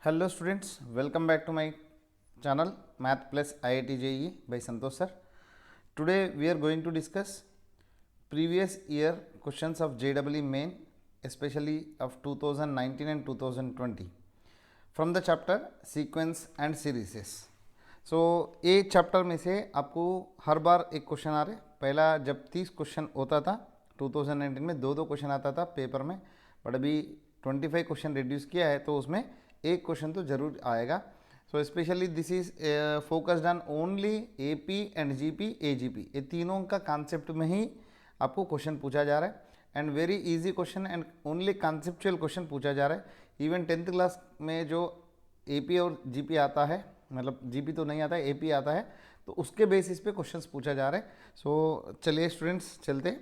Hello students, welcome back to my channel Math Plus IIT JEE by Santosh sir. Today we are going to discuss previous year questions of JEE Main, especially of 2019 and 2020 from the chapter Sequence and Series. So ये chapter में से आपको हर बार एक question आ रहे। पहला जब 30 question होता था 2019 में दो क्वेश्चन आता था पेपर में, बट अभी 25 क्वेश्चन रिड्यूस किया है तो उसमें एक क्वेश्चन तो जरूर आएगा। So specially this is focused on only AP and GP AGP, ये तीनों का कॉन्सेप्ट में ही आपको क्वेश्चन पूछा जा रहा है and very easy question and only conceptual question पूछा जा रहा है। इवन 10th क्लास में जो एपी और जीपी आता है, मतलब जीपी तो नहीं आता है, एपी आता है, तो उसके बेसिस पे क्वेश्चंस पूछा जा रहा है। सो चलिए स्टूडेंट्स चलते।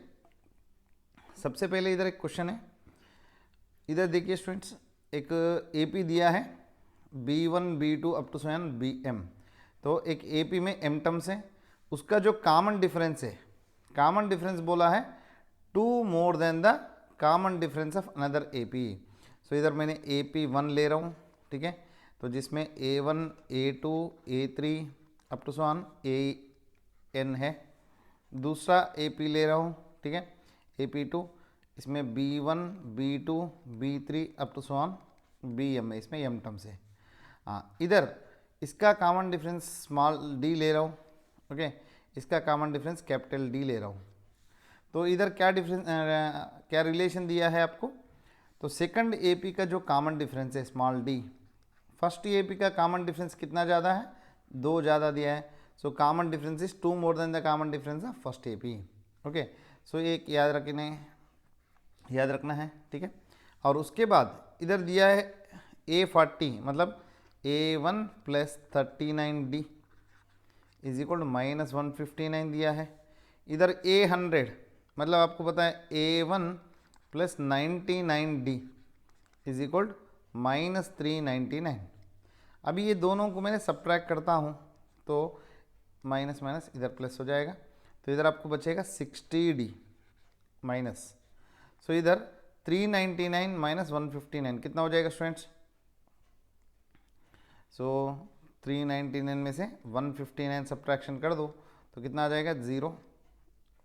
सबसे पहले इधर एक क्वेश्चन है, इधर देखिए स्टूडेंट्स, एक एपी दिया है B1 B2 up to seven BM। तो एक एपी में M टर्म्स है, उसका जो कॉमन डिफरेंस है, कॉमन डिफरेंस बोला है 2 more than the common difference of another AP. So इधर मैंने AP1 ले रहा हूँ, ठीक है, तो जिसमें A1 A2 A3 up to seven AN है। दूसरा एपी ले रहा हूँ, ठीक है, AP2, इसमें B1 B2 B3 up to seven BM है, इसमें M टर्म्स है। हाँ, इधर इसका कॉमन डिफरेंस स्मॉल d ले रहा हूँ, ओके, इसका कॉमन डिफरेंस कैपिटल D ले रहा हूँ। तो इधर क्या डिफरेंस क्या रिलेशन दिया है आपको, तो सेकंड एपी का जो कॉमन डिफरेंस है स्मॉल d, फर्स्ट एपी का कॉमन डिफरेंस कितना ज़्यादा है, 2 ज़्यादा दिया है। So common difference is 2 more than the common difference of first AP. Okay, so एक याद रखना है, ठीक है। और उसके बाद इधर दिया है A40, मतलब A1 plus 39D is equal to minus 159 दिया है। इधर A100, मतलब आपको पता है A1 plus 99D is equal to minus 399। अभी ये दोनों को मैंने सब्ट्रैक्ट करता हूँ तो माइनस माइनस इधर प्लस हो जाएगा, तो इधर आपको बचेगा 60D माइनस। सो इधर 399 माइनस 159 कितना हो जाएगा स्टूडेंट्स। सो 399 में से 159 सब्ट्रैक्शन कर दो तो कितना आ जाएगा, 0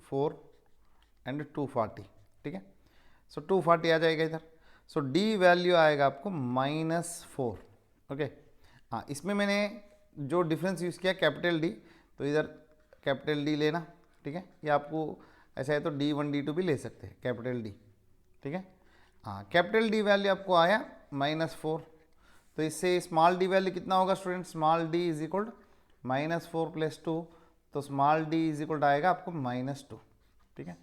4 एंड 240, ठीक है। सो 240 आ जाएगा इधर। सो डी वैल्यू आएगा आपको -4, ओके। हाँ, इसमें मैंने जो डिफरेंस यूज़ किया कैपिटल डी, तो इधर कैपिटल डी लेना, ठीक है, या आपको ऐसा है तो D1 D2 भी ले सकते हैं, कैपिटल डी, ठीक है। हाँ, कैपिटल डी वैल्यू आपको आया -4, तो इससे स्मॉल डी वैल्यू कितना होगा student, small D is equal -4 plus 2, तो स्मॉल डी इज इक्वल आएगा आपको -2, ठीक है।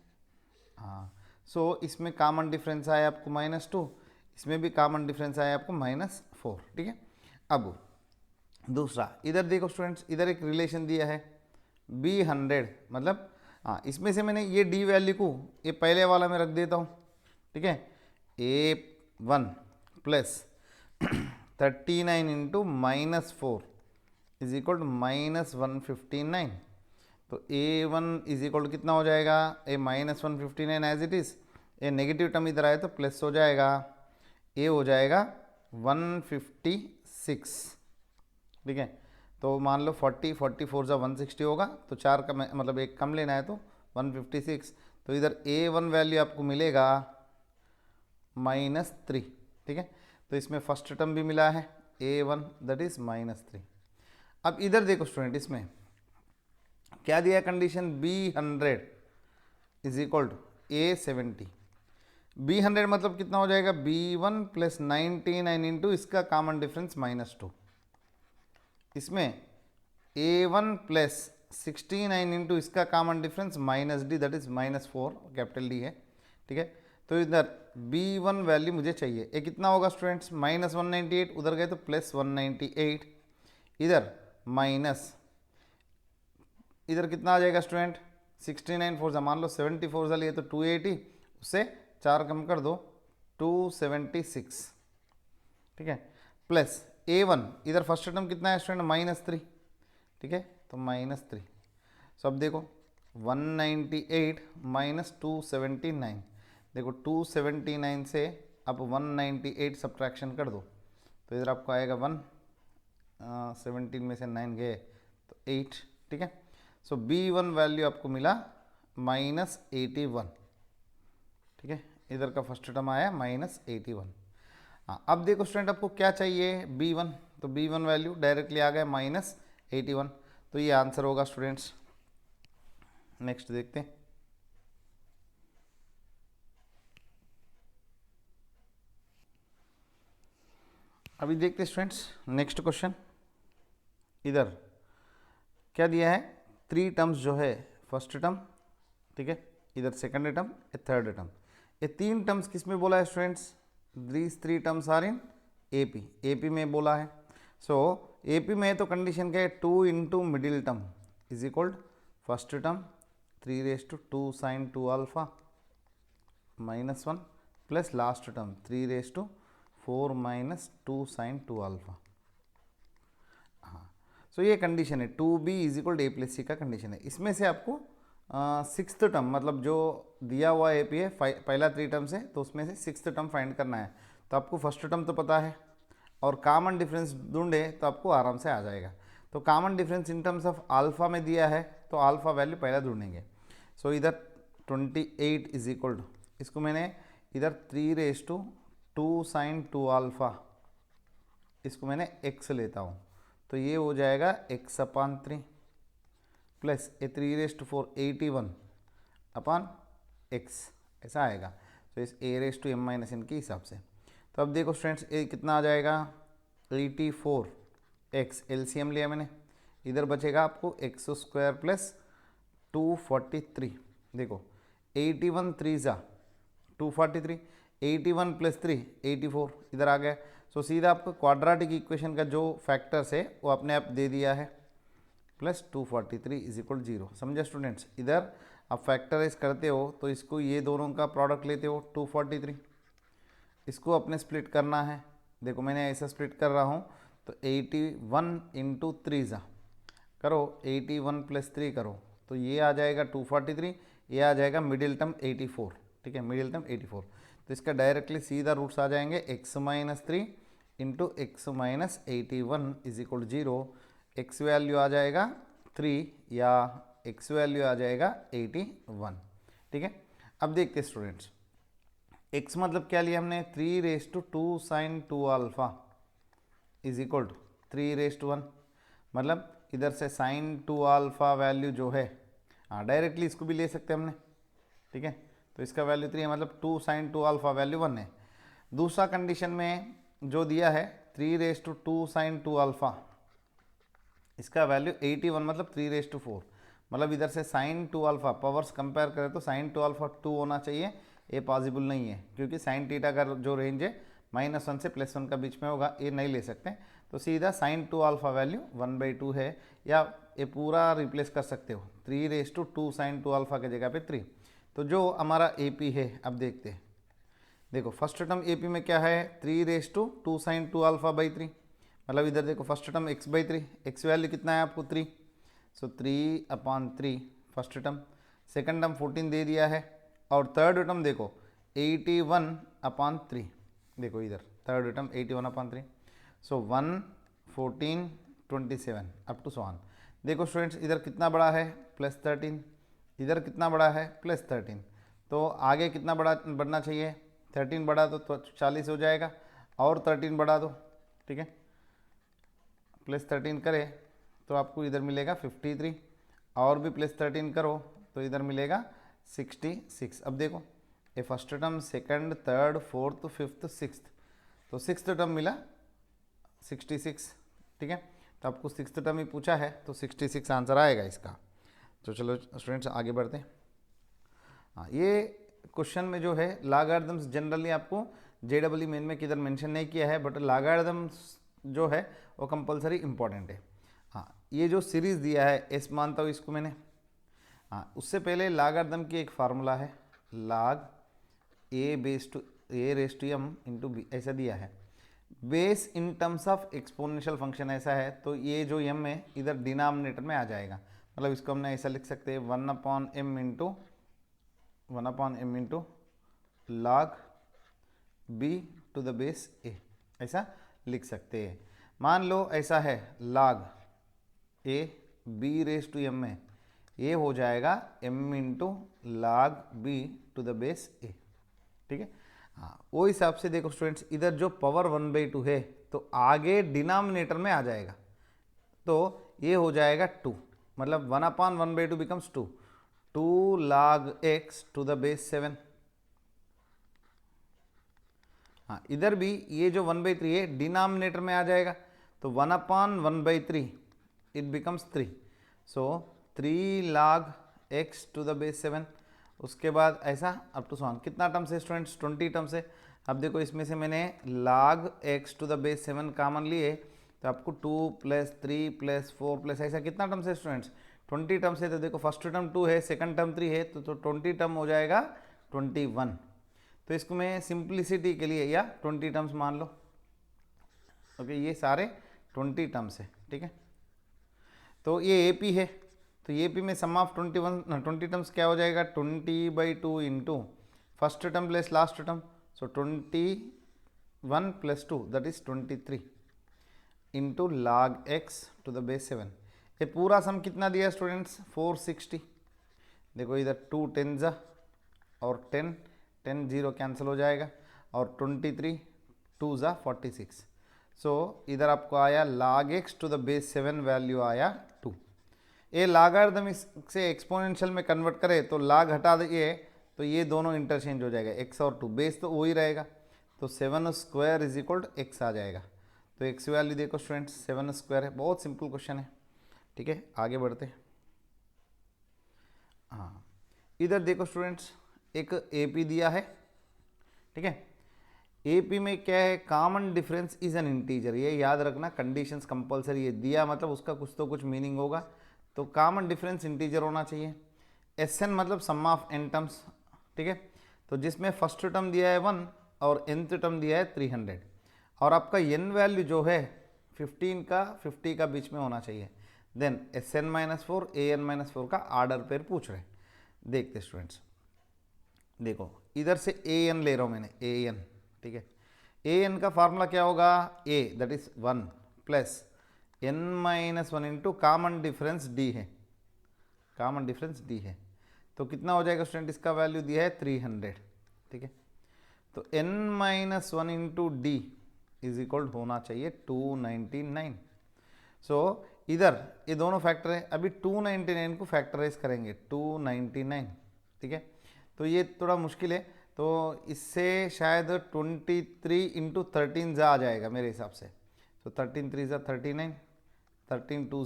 हाँ, सो इसमें कॉमन डिफरेंस आया आपको -2, इसमें भी कॉमन डिफरेंस आया आपको -4, ठीक है। अब दूसरा इधर देखो स्टूडेंट्स, इधर एक रिलेशन दिया है B100, मतलब हाँ, इसमें से मैंने ये डी वैल्यू को ये पहले वाला में रख देता हूँ, ठीक है। A1 plus 39 into -4 is equal to -159, तो A1 इज इक्वल टू कितना हो जाएगा, A -159 as it is, a negative term इधर आए तो प्लस हो जाएगा, ए हो जाएगा 156, ठीक है। तो मान लो 40 44 जा 160 होगा, तो 4 का मतलब एक कम लेना है तो 156, तो इधर A1 वैल्यू आपको मिलेगा -3, ठीक है। तो इसमें फर्स्ट टर्म भी मिला है A1 दैट इज -3। अब इधर देखो स्टूडेंट, इसमें क्या दिया condition, B100 is equal to A70। B100 मतलब कितना हो जाएगा, B1 प्लस 99 इंटू इसका कॉमन डिफरेंस -2, इसमें A1 प्लस 69 इंटू इसका common difference -D that is -4, capital D है, ठीक है। तो इधर B1 वैल्यू मुझे चाहिए, ये कितना होगा स्टूडेंट्स, -198, उधर गए तो +198, इधर माइनस, इधर कितना आ जाएगा स्टूडेंट, 69 फोर मान लो 74 लिए तो 280, उससे 4 कम कर दो 276, ठीक है, प्लस A1 इधर फर्स्ट टर्म कितना है स्टूडेंट, -3, ठीक है, तो -3। सो अब देखो 198 माइनस 279, देखो 279 से अब 198 सब्ट्रैक्शन कर दो तो इधर आपको आएगा 1, 17 में से 9 गए तो 8, ठीक है। सो B1 वैल्यू आपको मिला -81, ठीक है। इधर का फर्स्ट टर्म आया -81। हाँ, अब देखो स्टूडेंट आपको क्या चाहिए B1, तो B1 वैल्यू डायरेक्टली आ गया -81, तो ये आंसर होगा स्टूडेंट्स। नेक्स्ट देखते हैं। अभी देखते हैं स्टूडेंट्स नेक्स्ट क्वेश्चन। इधर क्या दिया है, 3 टर्म्स जो है, फर्स्ट टर्म, ठीक है, इधर सेकंड टर्म, थर्ड टर्म। ये 3 टर्म्स किस में बोला है students, these 3 terms are in AP, AP में बोला है। सो एपी में तो कंडीशन क्या है, 2 into middle term is equal first term 3/2 sin 2 alpha -1 plus last term 3/4 -2 sin 2 alpha. हाँ, सो ये कंडीशन है 2b is equal A plus C का कंडीशन है। इसमें से आपको सिक्स्थ टर्म, मतलब जो दिया हुआ ए पी है पहला 3 टर्म से, तो उसमें से सिक्स्थ टर्म फाइंड करना है। तो आपको फर्स्ट टर्म तो पता है और कॉमन डिफरेंस ढूंढे तो आपको आराम से आ जाएगा। तो common difference in terms of alpha में दिया है, तो अल्फा वैल्यू पहला ढूंढेंगे। सो इधर 28 इज इक्वल टू, इसको मैंने इधर 3/2 sin 2 अल्फा, इसको मैंने x लेता हूँ, तो ये हो जाएगा x/3 प्लस ए 3/4 81 अपॉन x, ऐसा आएगा। तो इस a⁻m के हिसाब से। तो अब देखो स्टूडेंट्स ये कितना आ जाएगा, 84x, एलसीएम लिया मैंने, इधर बचेगा आपको x² प्लस 243। देखो 81 3 ज़ा 243, 81 प्लस 3 84 इधर आ गया। सो सीधा आपको क्वाड्रेटिक इक्वेशन का जो फैक्टर्स है वो अपने आप दे दिया है, प्लस 243 इज इक्वल 0। समझे स्टूडेंट्स, इधर आप फैक्टराइज करते हो तो इसको ये दोनों का प्रोडक्ट लेते हो 243, इसको अपने स्प्लिट करना है। देखो मैंने ऐसा स्प्लिट कर रहा हूँ, तो 81 इंटू 3 ज़ा करो, 81 प्लस 3 करो, तो ये आ जाएगा 243, ये आ जाएगा मिडिल टर्म 84, ठीक है, मिडिल टर्म 84। तो इसका डायरेक्टली सीधा रूट्स आ जाएंगे x-3 into x-81 is equal 0। x value आ जाएगा 3 या x वैल्यू आ जाएगा 81, ठीक है। अब देखते हैं स्टूडेंट्स, x मतलब क्या लिया हमने, 3/2 sin 2 alpha is equal to 3/1, मतलब इधर से sin 2 अल्फा वैल्यू जो है, हाँ डायरेक्टली इसको भी ले सकते हैं हमने, ठीक है। तो इसका वैल्यू 3 है, मतलब 2 sin 2 अल्फा वैल्यू 1 है। दूसरा कंडीशन में जो दिया है 3/2 sin 2 अल्फा, इसका वैल्यू 81, मतलब 3/4, मतलब इधर से sin 2 अल्फा पावर्स कंपेयर करें तो sin 2 अल्फा 2 होना चाहिए, ये पॉसिबल नहीं है क्योंकि sin थीटा का जो रेंज है -1 से +1 का बीच में होगा, ये नहीं ले सकते। तो सीधा sin 2 अल्फा वैल्यू 1/2 है, या ये पूरा रिप्लेस कर सकते हो 3/2 sin 2 अल्फा की जगह पे 3। तो जो हमारा ए पी है, अब देखते हैं। देखो फर्स्ट टर्म ए पी में क्या है, 3/2 sin 2 अल्फा बाई 3, मतलब इधर देखो first term x/3, x value कितना है आपको 3, so 3/3 first term. Second term 14 दे दिया है, और थर्ड टर्म देखो 81/3, देखो इधर third term 81/3, so 1 14 27 up to 1। देखो स्टूडेंट्स इधर कितना बड़ा है, +13, इधर कितना बड़ा है, +13, तो आगे कितना बड़ा बढ़ना चाहिए, 13 बढ़ा दो तो 40 हो जाएगा, और 13 बढ़ा दो, ठीक है, +13 करें तो आपको इधर मिलेगा 53, और भी +13 करो तो इधर मिलेगा 66। अब देखो ये first term, second, third, fourth, fifth, sixth, तो सिक्स्थ टर्म मिला 66, ठीक है। तो आपको सिक्स्थ टर्म ही पूछा है, तो 66 आंसर आएगा इसका। तो चलो स्टूडेंट्स आगे बढ़ते हैं। हाँ, ये क्वेश्चन में जो है लॉगरिथम्स जनरली आपको JEE मेन में किधर मेंशन नहीं किया है, बट लॉगरिथम्स जो है वो कंपलसरी इंपॉर्टेंट है। हाँ, ये जो सीरीज़ दिया है एस मानता हूँ इसको मैंने। हाँ, उससे पहले लॉगरिथम की एक फार्मूला है, log a⁻m इंटू बी, ऐसा दिया है। Base in terms of exponential function ऐसा है, तो ये जो m है इधर डिनोमिनेटर में आ जाएगा, मतलब इसको हमने ऐसा लिख सकते हैं 1/m into log b to the base a, ऐसा लिख सकते हैं। मान लो ऐसा है log a b raise to m में, ये हो जाएगा m into log b to the base a, ठीक है। हाँ, वो हिसाब से देखो स्टूडेंट्स, इधर जो पावर 1/2 है तो आगे डिनोमिनेटर में आ जाएगा, तो ये हो जाएगा 2, मतलब 1/1/2 becomes 2 log x to the base 7। हाँ, इधर भी ये जो 1/3 है डिनोमिनेटर में आ जाएगा, तो 1/1/3 it becomes 3, so 3 log x to the base 7। उसके बाद ऐसा अप टू सॉन कितना टर्म्स है स्टूडेंट्स, 20 टर्म्स है। अब देखो इसमें से मैंने log x to the base 7 common लिए, तो आपको 2 + 3 + 4 + ऐसा कितना टर्म्स है स्टूडेंट्स, 20 टर्म्स है। तो देखो फर्स्ट टर्म 2 है, सेकंड टर्म 3 है, तो 20 टर्म हो जाएगा 21। तो इसको मैं सिंप्लिसिटी के लिए या 20 टर्म्स मान लो, ओके। ये सारे 20 टर्म्स है, ठीक है। तो ये AP है, तो AP में सम ऑफ 20 टर्म्स क्या हो जाएगा, 20/2 into first term plus last term, so 21 + 2 that is 23 into log x to the base 7। ये पूरा सम कितना दिया स्टूडेंट्स, 460। देखो इधर 2 10 और 10 0 कैंसिल हो जाएगा, और 23 2 46। सो इधर आपको आया log x to the base 7 value आया 2। ये लॉगरिथम से एक्सपोनेंशियल में कन्वर्ट करें तो log हटा दिए तो ये दोनों इंटरचेंज हो जाएगा, x और 2, बेस तो वही रहेगा, तो 7² = x आ जाएगा। तो x वैल्यू देखो स्टूडेंट्स 7² है, बहुत सिंपल क्वेश्चन है, ठीक है। आगे बढ़ते हैं। हाँ, इधर देखो स्टूडेंट्स एक AP दिया है, ठीक है। AP में क्या है, common difference is an integer, ये याद रखना, कंडीशंस कंपलसरी, ये दिया मतलब उसका कुछ तो कुछ मीनिंग होगा, तो कॉमन डिफरेंस इंटीजर होना चाहिए। SN मतलब सम ऑफ n टर्म्स, ठीक है। तो जिसमें फर्स्ट टर्म दिया है 1 और nth टर्म दिया है 300, और आपका n वैल्यू जो है 15 का 50 का बीच में होना चाहिए। देन SN-4 AN-4 का ऑर्डर पेयर पूछ रहे, देखते स्टूडेंट्स। देखो इधर से AN ले रहा हूँ मैंने, AN, ठीक है। AN का फार्मूला क्या होगा, A that is 1 plus n-1 into common difference D है, कॉमन डिफरेंस D है, तो कितना हो जाएगा स्टूडेंट, इसका वैल्यू दिया है 300, ठीक है। तो n-1 into D is equal होना चाहिए 299। सो इधर ये दोनों फैक्टर है, अभी 299 को फैक्टराइज करेंगे 299, ठीक है। तो ये थोड़ा मुश्किल है, तो इससे शायद 23 इंटू 13 आ जाएगा मेरे हिसाब से। तो 13 3 39, 13 2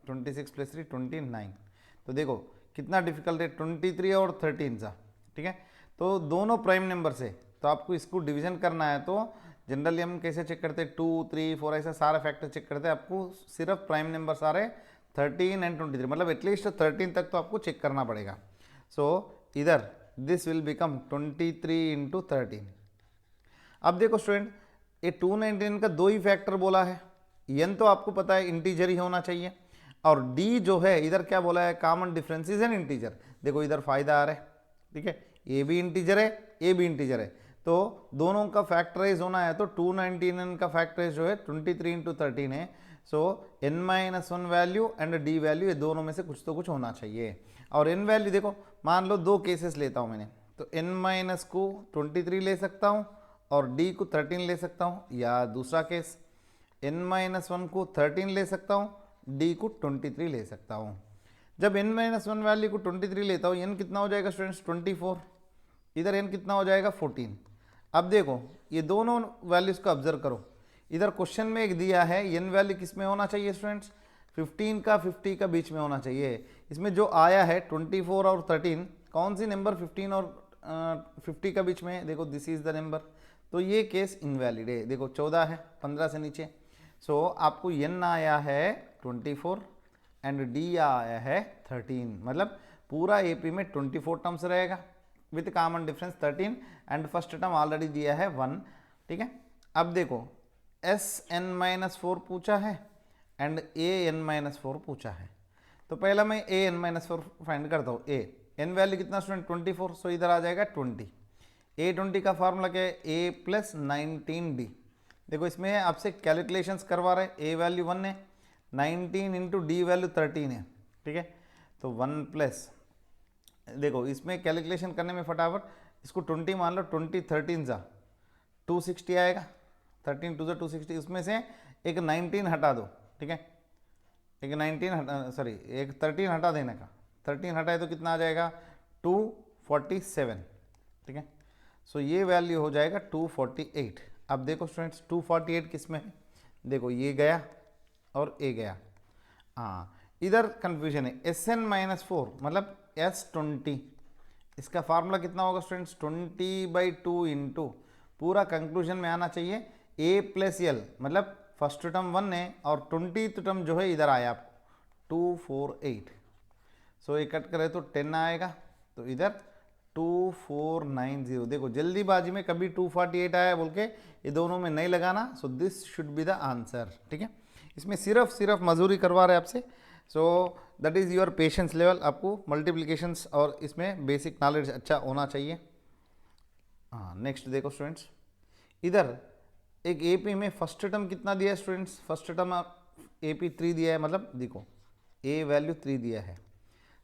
26 + 3 29। तो देखो कितना डिफिकल्ट है, 23 और 13 ठीक है। तो दोनों प्राइम नंबर से, तो आपको इसको डिवीजन करना है, तो जनरली हम कैसे चेक करते हैं, 2 3 4 ऐसा सारा फैक्टर चेक करते हैं। आपको सिर्फ प्राइम नंबर सारे 13 एंड 23, मतलब एटलीस्ट 13 तक तो आपको चेक करना पड़ेगा। सो इधर दिस विल बिकम 23 इंटू 13। अब देखो स्टूडेंट, ये 299 का दो ही फैक्टर बोला है, n तो आपको पता है इंटीजर ही होना चाहिए, और d जो है इधर क्या बोला है, common difference is an integer. देखो इधर फायदा आ रहा है, ठीक है, a भी इंटीजर है, a भी इंटीजर है, तो दोनों का फैक्टराइज होना है, तो 299 का फैक्टराइज जो है 23 इंटू 13 है। सो n-1 value and d value, ये दोनों में से कुछ तो कुछ होना चाहिए। और n वैल्यू देखो, मान लो दो केसेस लेता हूँ मैंने, तो n- को 23 ले सकता हूँ और d को 13 ले सकता हूँ, या दूसरा केस n-1 को 13 ले सकता हूँ, d को 23 ले सकता हूँ। जब n-1 वैल्यू को 23 लेता हूँ, n कितना हो जाएगा स्टूडेंट्स 24, इधर n कितना हो जाएगा 14। अब देखो ये दोनों वैल्यूज को ऑब्जर्व करो, इधर क्वेश्चन में एक दिया है n वैल्यू किस में होना चाहिए स्टूडेंट्स, 15 का 50 का बीच में होना चाहिए। इसमें जो आया है 24 और 13, कौन सी नंबर 15 और 50 का बीच में है, देखो दिस इज द नंबर, तो ये केस इनवैलिड है। देखो 14 है 15 से नीचे, सो आपको n आया है 24 एंड d आया है 13, मतलब पूरा AP में 24 टर्म्स रहेगा with common difference 13 and first term already दिया है 1, ठीक है। अब देखो SN-4 पूछा है एंड AN-4 पूछा है, तो पहला मैं AN-4 फाइंड करता हूँ। n वैल्यू कितना स्टूडेंट 24, सो इधर आ जाएगा 20। A20 का फार्मूला क्या है, A + 19D, देखो इसमें आपसे कैलकुलेशंस करवा रहे हैं, ए वैल्यू 1 है, 19 इंटू डी वैल्यू 13 है, ठीक है। तो 1 प्लस, देखो इसमें कैलकुलेशन करने में फटाफट इसको 20 मान लो, 20 13 जा 260 आएगा, 13 2 260, उसमें से एक 19 हटा दो, ठीक है, एक 13 हटा देने का, 13 हटाए तो कितना आ जाएगा 247, ठीक है। सो ये वैल्यू हो जाएगा 248। अब देखो स्टूडेंट्स 248 किस में है, देखो ये गया और ये गया, हाँ इधर कंफ्यूजन है, Sn-4 मतलब S20, इसका फार्मूला कितना होगा स्टूडेंट्स 20/2 इंटू, पूरा कंक्लूजन में आना चाहिए a प्लस एल, मतलब फर्स्ट टर्म 1 है और 20th टर्म जो है इधर आया आपको 248। सो ये कट करे तो 10 आएगा, तो इधर 2490। देखो जल्दीबाजी में कभी 248 आया बोल के ये दोनों में नहीं लगाना, so this should be the answer, ठीक है। इसमें सिर्फ मजूरी करवा रहे हैं आपसे, so that is your patience level, आपको मल्टीप्लिकेशंस और इसमें बेसिक नॉलेज अच्छा होना चाहिए। हाँ नेक्स्ट देखो स्टूडेंट्स, इधर एक एपी में फर्स्ट टर्म कितना दिया है स्टूडेंट्स, फर्स्ट टर्म एपी 3 दिया है, मतलब देखो ए वैल्यू 3 दिया है,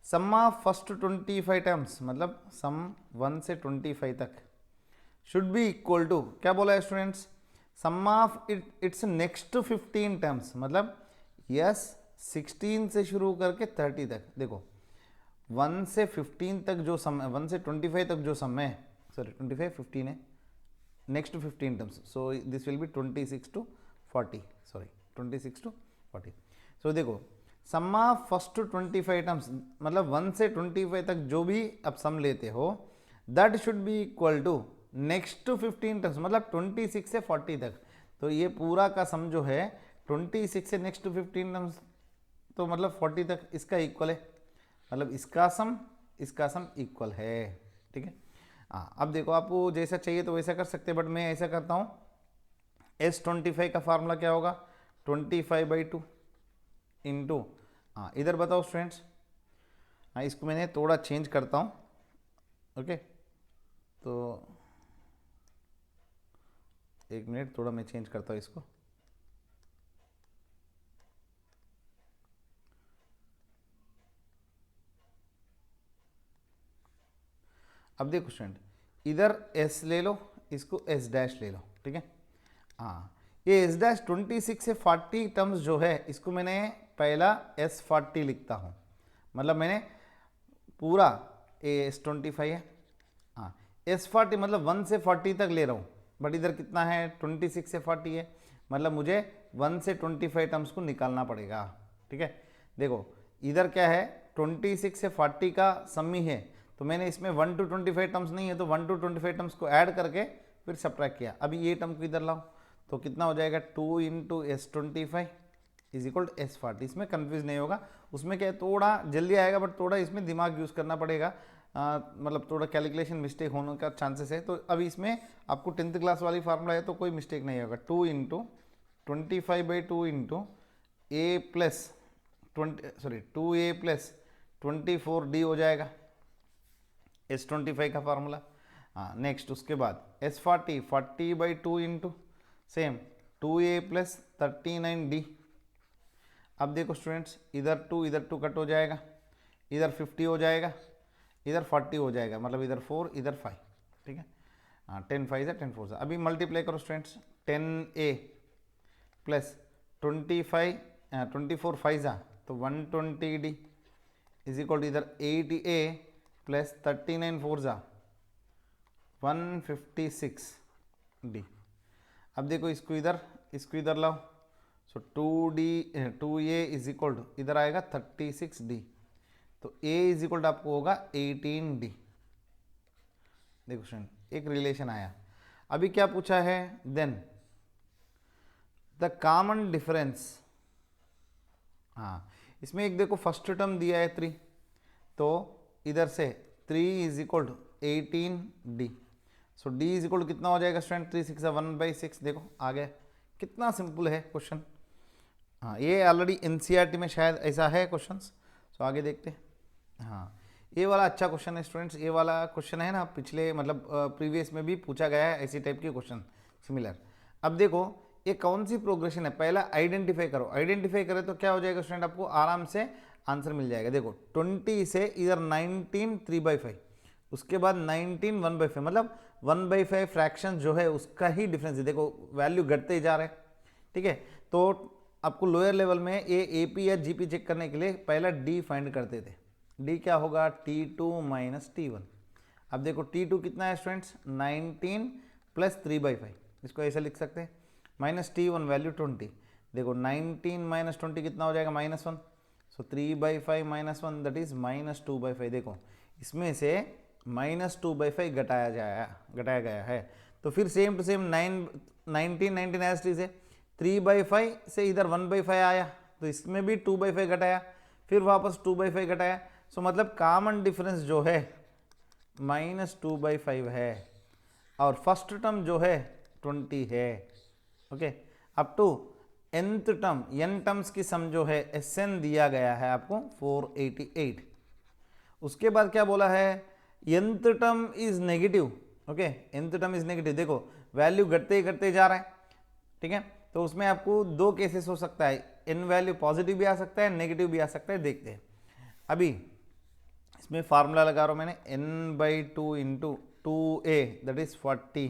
सम ऑफ फर्स्ट 25 टर्म्स, मतलब सम 1 से 25 तक शुड बी इक्वल टू, क्या बोला है students, sum of its next 15 terms, मतलब यस 16 से शुरू करके 30 तक। देखो 1 से 15 तक जो सम, 1 से 25 तक जो सम है, सॉरी 25 15 है, next 15 terms, so this will B 26 to 40, sorry 26 to 40। सो देखो सम ऑफ फर्स्ट 25 टर्म्स, मतलब 1 से 25 तक जो भी अब सम लेते हो, that should be equal to next 15 terms, मतलब 26 से 40 तक। तो ये पूरा का सम जो है 26 से नेक्स्ट 15 टर्म्स, तो मतलब 40 तक इसका इक्वल है, मतलब इसका सम इक्वल है, ठीक है। हाँ अब देखो आपको जैसा चाहिए तो वैसा कर सकते हैं, बट मैं ऐसा करता हूँ, S25 का फार्मूला क्या होगा 25/2 इंटू, हाँ इधर बताओ स्टूडेंट्स, हाँ इसको मैंने थोड़ा चेंज करता हूँ, ओके, तो एक मिनट, थोड़ा मैं चेंज करता हूँ इसको। अब देखो स्टूडेंट, इधर S ले लो, इसको S डैश ले लो, ठीक है। हाँ ये S डैश 26 से 40 टर्म्स जो है, इसको मैंने पहला S40 लिखता हूँ, मतलब मैंने पूरा S25 है, हाँ S40 मतलब 1 से 40 तक ले रहा हूँ, बट इधर कितना है 26 से 40 है, मतलब मुझे 1 से 25 टर्म्स को निकालना पड़ेगा, ठीक है। देखो इधर क्या है 26 से 40 का सम ही है, तो मैंने इसमें 1 to 25 टर्म्स नहीं है, तो 1 to 25 टर्म्स को ऐड करके फिर सब्ट्रैक्ट किया। अभी ये टर्म को इधर लाओ, तो कितना हो जाएगा 2 into S25 is equal to S40। इसमें कंफ्यूज नहीं होगा, उसमें क्या है थोड़ा जल्दी आएगा, बट थोड़ा इसमें दिमाग यूज़ करना पड़ेगा, मतलब थोड़ा कैलकुलेशन मिस्टेक होने का चांसेस है। तो अभी इसमें आपको 10th क्लास वाली फार्मूला है तो कोई मिस्टेक नहीं होगा, 2 इंटू 25/2 इंटू ए प्लस 2a प्लस 24d हो जाएगा, S25 का फार्मूला। हाँ नेक्स्ट उसके बाद S40 40/2 into same 2a plus 39d। अब देखो स्टूडेंट्स इधर 2 कट हो जाएगा, इधर 50 हो जाएगा, इधर 40 हो जाएगा, मतलब इधर 4 इधर 5, ठीक है। हाँ 10 5 से 10 4 से, अभी मल्टीप्लाई करो स्टूडेंट्स, 10a प्लस 24 5 जा तो 120d इज इक्वल टू इधर 8a प्लस 39 4 जा 156d। अब देखो इसको इधर लाओ, सो 2a इज इक्वल टू इधर आएगा 36d, तो a इज इक्वल टू आपको होगा 18d। देखो स्टूडेंट एक रिलेशन आया। अभी क्या पूछा है, देन द कॉमन डिफरेंस, हाँ इसमें एक देखो फर्स्ट टर्म दिया है 3, तो इधर से 3 is equal to 18d, so d is equal to कितना हो जाएगा स्टूडेंट 3 6 1/6। देखो आ गया, कितना सिंपल है क्वेश्चन। हाँ ये ऑलरेडी NCERT में शायद ऐसा है क्वेश्चंस, सो आगे देखते हैं। हाँ ये वाला अच्छा क्वेश्चन है स्टूडेंट्स, ये वाला क्वेश्चन है ना पिछले मतलब प्रीवियस में भी पूछा गया है ऐसी टाइप के क्वेश्चन सिमिलर। अब देखो ये कौन सी प्रोग्रेशन है पहला आइडेंटिफाई करो, आइडेंटिफाई करे तो क्या हो जाएगा स्टूडेंट, आपको आराम से आंसर मिल जाएगा। देखो 20 से इधर 19 3/5, उसके बाद 19 1/5, मतलब 1/5 फ्रैक्शन जो है उसका ही डिफरेंस है। देखो वैल्यू घटते ही जा रहे हैं, ठीक है। तो आपको लोअर लेवल में ये एपी या जीपी चेक करने के लिए पहला डी फाइंड करते थे। डी क्या होगा, T2 माइनस T1। अब देखो T2 कितना है स्टूडेंट्स, 19 प्लस 3/5, इसको ऐसे लिख सकते हैं, माइनस T1 वैल्यू 20। देखो 19 माइनस 20 कितना हो जाएगा, -1। सो 3/5 माइनस 1 दैट इज -2/5। देखो इसमें से -2/5 घटाया गया है। तो फिर same to same 19 as it is है, 3/5 से इधर 1/5 आया तो इसमें भी 2/5 घटाया, फिर वापस 2/5 घटाया। सो मतलब कॉमन डिफरेंस जो है -2/5 है, और फर्स्ट टर्म जो है 20 है। Okay, up to nth term, n terms की सम जो है Sn दिया गया है आपको 488। उसके बाद क्या बोला है, nth term is negative. Okay, nth term is negative. देखो वैल्यू घटते ही घटते जा रहा है, ठीक है। तो उसमें आपको दो केसेस हो सकता है, n वैल्यू पॉजिटिव भी आ सकता है, नेगेटिव भी आ सकता है, देखते हैं। अभी इसमें फार्मूला लगा रहा हूं मैंने, n/2 into 2a that is 40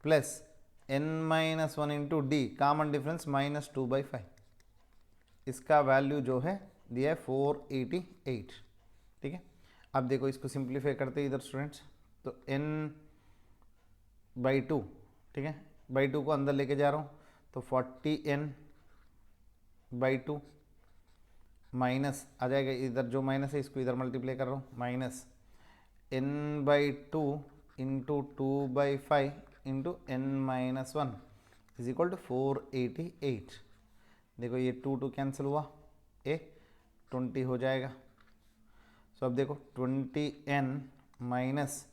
plus n-1 into D, common difference -2/5। इसका वैल्यू जो है दिया है 488, ठीक है। अब देखो इसको सिंप्लीफाई करते हैं इधर स्टूडेंट्स, तो n/2, ठीक है, /2 को अंदर लेके जा रहा हूँ, तो 40n/2 माइनस आ जाएगा, इधर जो माइनस है इसको इधर मल्टीप्लाई कर रहा हूँ, minus n/2 into 2/5 into n-1 is equal to 488। देखो ये 2 कैंसिल हुआ, ए 20 हो जाएगा। सो अब देखो 20n minus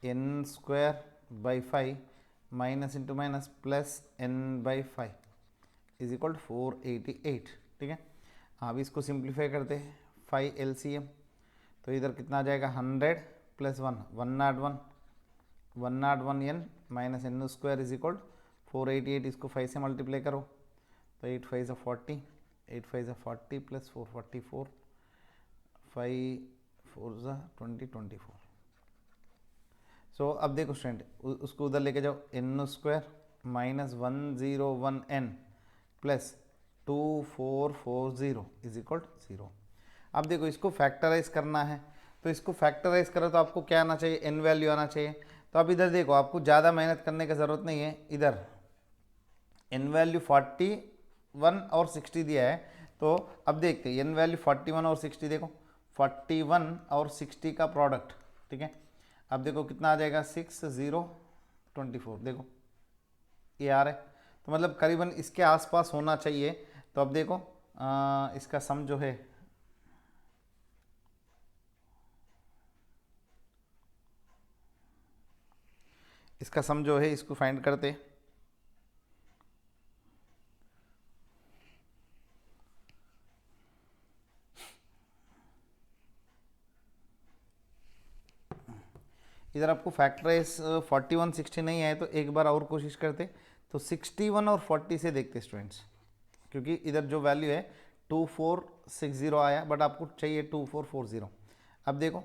n² minus into minus plus n/5 is equal to 488, ठीक है। अब इसको सिंप्लीफाई करते हैं, 5 LCM, तो इधर कितना आ जाएगा, 100 plus 1 101n minus n² is equal 488। इसको 5 से मल्टीप्लाई करो तो 8 5 ज़ा 40, 8 5 ज़ा 40 प्लस 4 44, 5 4 ज़ा 20 24। सो अब देखो स्टूडेंट, उसको उधर लेके जाओ, n² minus 101n plus 2440 is equal 0। अब देखो इसको फैक्टराइज करना है, तो इसको फैक्टराइज करो तो आपको क्या आना चाहिए, n वैल्यू आना चाहिए। तो अब इधर देखो आपको ज़्यादा मेहनत करने की ज़रूरत नहीं है, इधर n वैल्यू 41 और 60 दिया है। तो अब देखते हैं n वैल्यू 41 और 60, देखो 41 और 60 का प्रोडक्ट, ठीक है। अब देखो कितना आ जाएगा, 6024, देखो ये आ रहा है, तो मतलब करीबन इसके आसपास होना चाहिए। तो अब देखो इसका सम जो है, इसका सम जो है इसको फाइंड करते, इधर आपको फैक्टराइज 41 60 नहीं आए तो एक बार और कोशिश करते, तो 61 और 40 से देखते स्टूडेंट्स, क्योंकि इधर जो वैल्यू है 2460 आया, बट आपको चाहिए 2440। अब देखो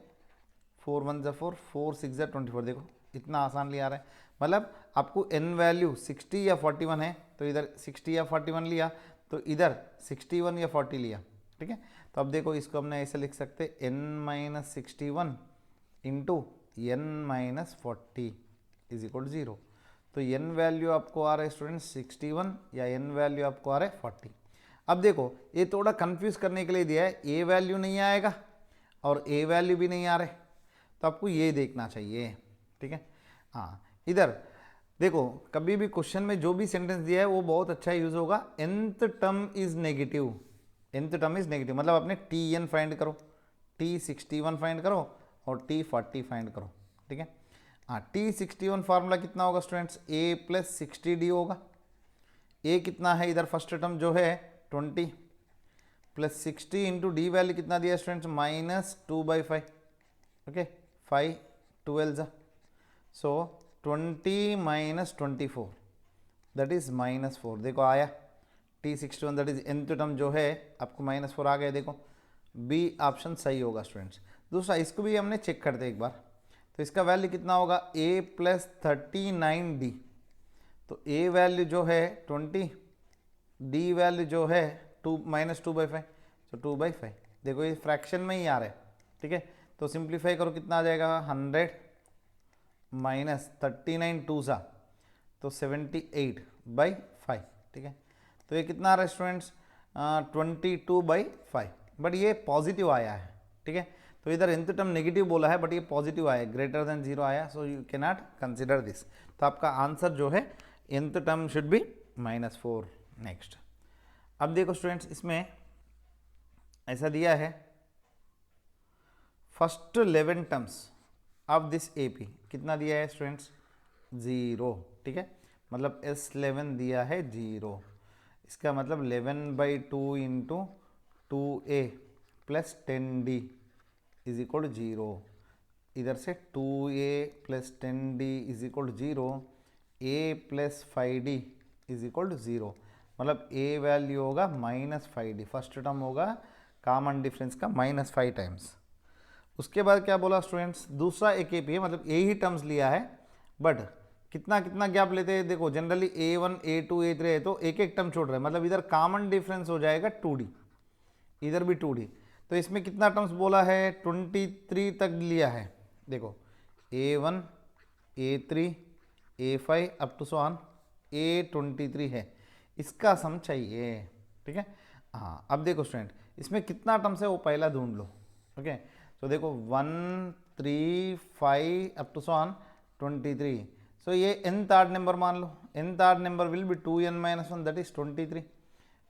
4 1 ज़ा 4, 4 6 ज़ा 24, देखो इतना आसान लिया आ रहा है। मतलब आपको n वैल्यू 60 या 41 है तो इधर 60 या 41 लिया, तो इधर 61 या 40 लिया, ठीक है। तो अब देखो इसको हमने ऐसे लिख सकते, n-61 into n-40 is equal 0। तो n वैल्यू आपको आ रहा है स्टूडेंट 61 या n वैल्यू आपको आ रहा है 40। अब देखो ये थोड़ा कंफ्यूज करने के लिए दिया है, a वैल्यू नहीं आएगा और a वैल्यू भी नहीं आ रहे, तो आपको ये देखना चाहिए, ठीक है। हाँ, इधर देखो कभी भी क्वेश्चन में जो भी सेंटेंस दिया है वो बहुत अच्छा यूज होगा, nth term is negative, nth term is negative, मतलब अपने tn फाइंड करो, t61 फाइंड करो और t40 फाइंड करो, ठीक है। हाँ, t61 फार्मूला कितना होगा स्टूडेंट्स, a प्लस 60d होगा। a कितना है इधर, फर्स्ट टर्म जो है 20 प्लस 60 इंटू डी वैल्यू कितना दिया स्टूडेंट्स, -2/5, ओके 5 12 ज़ा, सो 20 माइनस 24 दैट इज -4। देखो आया T61 that is nth term जो है आपको -4 आ गया। देखो बी ऑप्शन सही होगा स्टूडेंट्स। दूसरा इसको भी हमने चेक करते एक बार, तो इसका वैल्यू कितना होगा a प्लस 39d। तो a वैल्यू जो है 20, d वैल्यू जो है -2/5, तो 2/5। देखो ये फ्रैक्शन में ही आ रहा है, ठीक है। तो सिंप्लीफाई करो कितना आ जाएगा 100 माइनस 39 2 सा, तो 78/5, ठीक है। तो ये कितना आ रहा है स्टूडेंट्स 22/5, बट ये पॉजिटिव आया है, ठीक है। तो इधर nth टर्म नेगेटिव बोला है बट ये पॉजिटिव आया, ग्रेटर देन 0 आया, so you can not consider this. तो आपका आंसर जो है nth term should be -4। Next, अब देखो स्टूडेंट्स इसमें ऐसा दिया है first 11 terms of this AP कितना दिया है स्टूडेंट्स 0, ठीक है। मतलब S11 दिया है 0। इसका मतलब 11/2 into 2A plus 10D is equal 0। इधर से 2A plus 10D is equal 0, A plus 5D is equal 0। मतलब A वैल्यू होगा -5D, फर्स्ट टर्म होगा कॉमन डिफरेंस का -5 टाइम्स। उसके बाद क्या बोला स्टूडेंट्स, दूसरा एक AP है, मतलब ए ही टर्म्स लिया है बट कितना कितना गैप लेते हैं। देखो जनरली A1 A2 A3 है तो एक एक टर्म छोड़ रहा है, मतलब इधर कॉमन डिफरेंस हो जाएगा 2D, इधर भी 2D। तो इसमें कितना टर्म्स बोला है 23 तक लिया है। देखो A1 A3 A5 up to so on A23 है, इसका सम चाहिए, ठीक है। हाँ अब देखो स्टूडेंट इसमें कितना टर्म्स है वो पहला ढूंढ लो, ओके। तो देखो 1 3 5 अप टू सो ऑन 23। सो ये nth ऑड नंबर मान लो, nth odd number will be 2n-1 that is 23।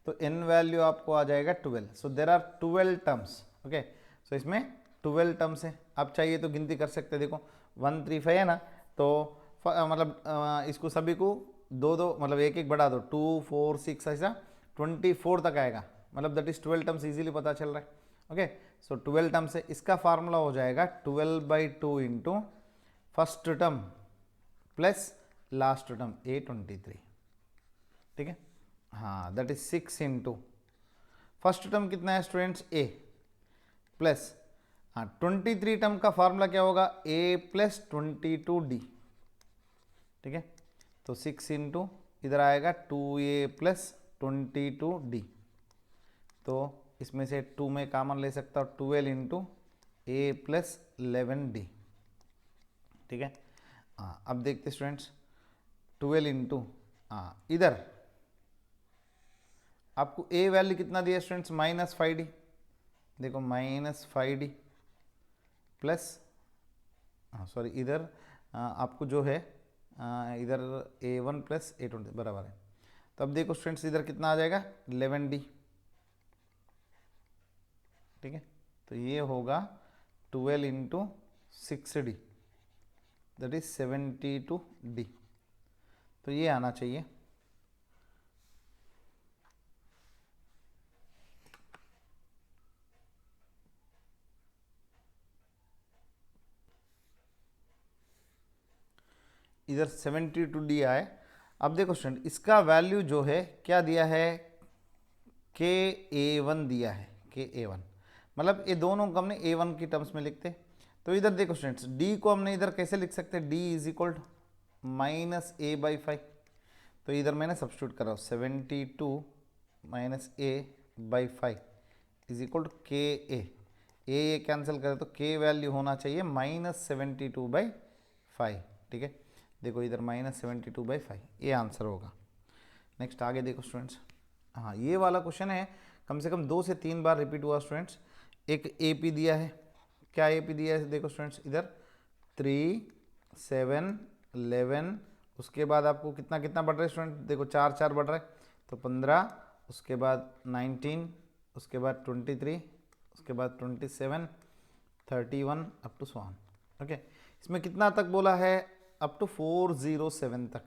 तो n वैल्यू आपको आ जाएगा 12। सो देर आर 12 टर्म्स, ओके। सो इसमें 12 टर्म्स है, आप चाहिए तो गिनती कर सकते हैं। देखो 1 3 5 है ना, तो मतलब इसको सभी को दो दो मतलब एक एक बढ़ा दो, 2 4 6 ऐसा 24 तक आएगा, मतलब दैट इज 12 टर्म्स इजीली पता चल रहा है, ओके। सो 12 टर्म्स है, इसका फार्मूला हो जाएगा 12/2 into first term plus last term A23, ठीक है। हाँ that is 6 into first term कितना है स्टूडेंट्स A प्लस 23 टर्म का फार्मूला क्या होगा A प्लस 22D, ठीक है। तो 6 इंटू इधर आएगा 2A प्लस 22D, तो इसमें से 2 में कॉमन ले सकता हूँ, 12 इंटू A प्लस 11D, ठीक है। अब देखते स्टूडेंट्स 12 इंटू इधर आपको A वैल्यू कितना दिया स्टूडेंट्स -5D। देखो -5D प्लस सॉरी इधर आपको जो है इधर A1 प्लस A20 बराबर है। तो अब देखो स्टूडेंट्स इधर कितना आ जाएगा 11D, ठीक है। तो ये होगा 12 into 6D that is 72D। तो ये आना चाहिए। इधर 72D आए। अब देखो स्टूडेंट इसका वैल्यू जो है क्या दिया है KA1 दिया है, KA1 मतलब ये दोनों को हमने A1 की टर्म्स में लिखते। तो इधर देखो स्टूडेंट्स D को हमने इधर कैसे लिख सकते हैं, D is equal to -A/5। तो इधर मैंने सब्स्टिट्यूट कर रहा हूँ 72 -A/5 is equal to KA। A cancel करें तो K वैल्यू होना चाहिए -72/5, ठीक है। देखो इधर -72/5 ये आंसर होगा। नेक्स्ट आगे देखो स्टूडेंट्स, हाँ ये वाला क्वेश्चन है कम से कम 2 से 3 बार रिपीट हुआ स्टूडेंट्स। एक AP दिया है, क्या AP दिया है देखो स्टूडेंट्स इधर 3 7 11, उसके बाद आपको कितना कितना बढ़ रहा है स्टूडेंट, देखो 4 4 बढ़ रहा है तो 15, उसके बाद 19, उसके बाद 23, उसके बाद 27 31 अप टू 1, ओके। इसमें कितना तक बोला है अप टू 407 तक।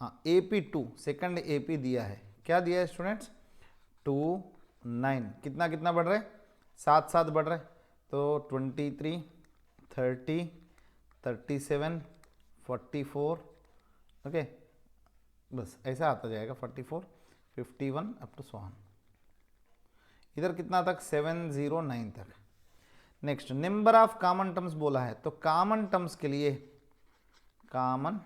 हाँ AP2 सेकंड AP दिया है, क्या दिया है स्टूडेंट्स 2 9, कितना कितना बढ़ रहा है 7 7 बढ़ रहा है तो 23 30 37 44, ओके बस ऐसा आता जाएगा 44, 51 अप टू 100। इधर कितना तक 709 तक। Next number of common terms बोला है, तो कॉमन टर्म्स के लिए कॉमन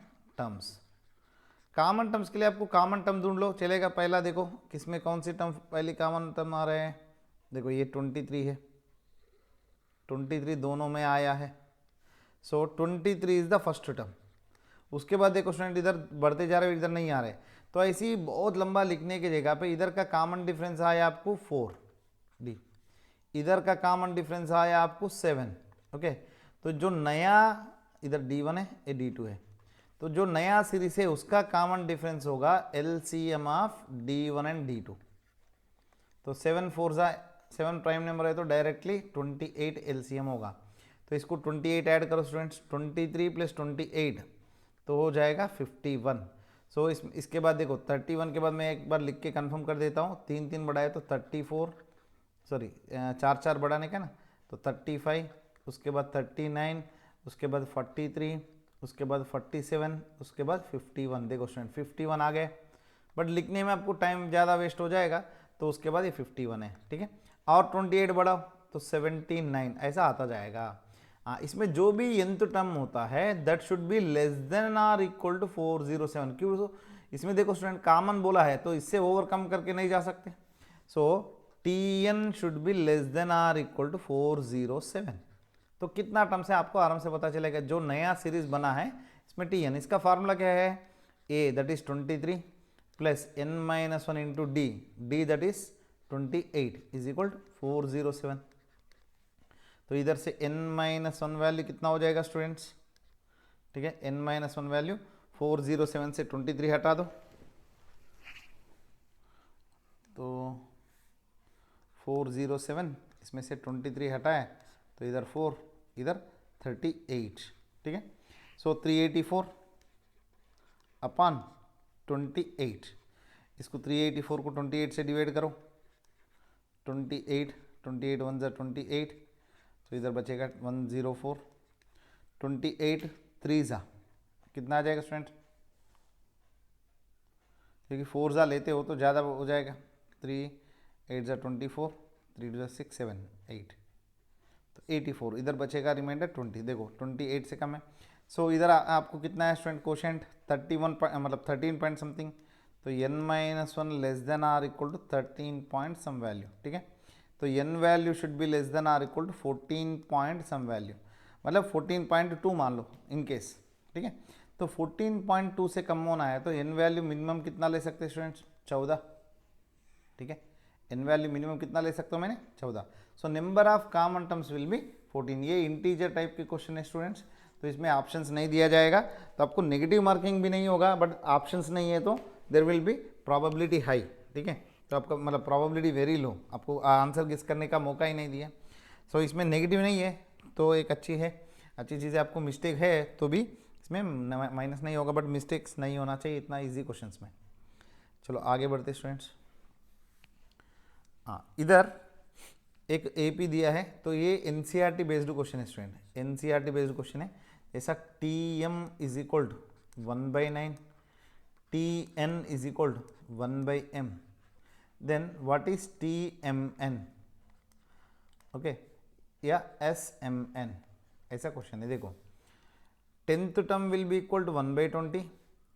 टर्म्स के लिए आपको कॉमन टर्म ढूंढ लो, चलेगा। पहला देखो किसमें कौन सी टर्म पहली कॉमन टर्म आ रहे हैं, देखो ये 23 है, 23 दोनों में आया है, सो 23 इज द फर्स्ट टर्म। उसके बाद देखो स्टूडेंट इधर बढ़ते जा रहे हो, इधर नहीं आ रहे, तो ऐसी बहुत लंबा लिखने की जगह पे इधर का कॉमन डिफरेंस आया आपको 4 डी, इधर का कॉमन डिफरेंस आया आपको 7। ओके, तो जो नया इधर D1 है, ये D2 है, तो जो नया सीरीज है उसका कॉमन डिफरेंस होगा LCM of D1 and D2। तो 7 4 7 प्राइम नंबर है तो डायरेक्टली 28 LCM होगा। तो इसको 28 ऐड करो स्टूडेंट्स, 23 प्लस 28 तो हो जाएगा 51। सो इसके बाद देखो 31 के बाद मैं एक बार लिख के कंफर्म कर देता हूँ, 3 3 बढ़ाए तो 34, सॉरी 4 4 बढ़ाने का ना, तो 35, उसके बाद 39, उसके बाद 43, उसके बाद 47, उसके बाद 51। देखो स्टूडेंट 51 आ गए, बट लिखने में आपको टाइम ज़्यादा वेस्ट हो जाएगा, तो उसके बाद ये 51 है, ठीक है। और 28 बढ़ाओ तो 79 ऐसा आता जाएगा। इसमें जो भी nth टर्म होता है that should be less than or equal to 407। क्यों? इसमें देखो स्टूडेंट कॉमन बोला है तो इससे ओवरकम करके नहीं जा सकते, so Tn should be less than or equal to 407। तो कितना टर्म से आपको आराम से पता चलेगा, जो नया सीरीज बना है इसमें Tn, इसका फार्मूला क्या है, a that is 23 plus n-1 into D, D that is 28 is equal to 407। तो इधर से n-1 वैल्यू कितना हो जाएगा स्टूडेंट्स, ठीक है, n-1 वैल्यू 407 से 23 हटा दो, तो 407 इसमें से 23 हटाए तो इधर 4, इधर 38, ठीक है। सो 384 अपॉन 28, इसको 384 को 28 से डिवाइड करो, 28 28 1 ज़ा 28, तो इधर बचेगा 104, 28 3 ज़ा कितना आ जाएगा स्टूडेंट, क्योंकि 4 ज़ा लेते हो तो ज़्यादा हो जाएगा, 3 8 ज़ा 24, 3 2 ज़ा 6 7 8, तो 84, इधर बचेगा रिमाइंडर 20। देखो 28 से कम है, सो इधर आपको कितना है स्टूडेंट कोशेंट 31 मतलब 13 पॉइंट समथिंग, तो n-1 less than or equal to 13 point some value, ठीक है। तो n value should be less than or equal to 14 point some value, मतलब 14.2 मान लो इन केस, ठीक है। तो 14.2 से कम होना है तो n वैल्यू मिनिमम कितना ले सकते हैं स्टूडेंट्स, 14, ठीक है। n वैल्यू मिनिमम कितना ले सकता हूँ मैंने, 14। So number of common terms will be 14। ये इंटीजर टाइप के क्वेश्चन है स्टूडेंट्स, तो इसमें ऑप्शंस नहीं दिया जाएगा, तो आपको नेगेटिव मार्किंग भी नहीं होगा, बट ऑप्शंस नहीं है तो there will be probability high, ठीक है। तो आपका मतलब प्रोबेबिलिटी वेरी लो, आपको आंसर गेस करने का मौका ही नहीं दिया। सो इसमें नेगेटिव नहीं है तो एक अच्छी है, अच्छी चीज़ है। आपको मिस्टेक है तो भी इसमें माइनस नहीं होगा, बट मिस्टेक्स नहीं होना चाहिए इतना ईजी क्वेश्चन में। चलो आगे बढ़ते स्टूडेंट्स। हाँ, इधर एक AP दिया है, तो ये NCERT बेस्ड क्वेश्चन है स्टूडेंट, NCERT बेस्ड क्वेश्चन है। ऐसा TM is equal to 1/9, TN is equal to 1/m, then what is TMN, okay, या SMN, ऐसा क्वेश्चन है। देखो 10th term will be equal to 1/20,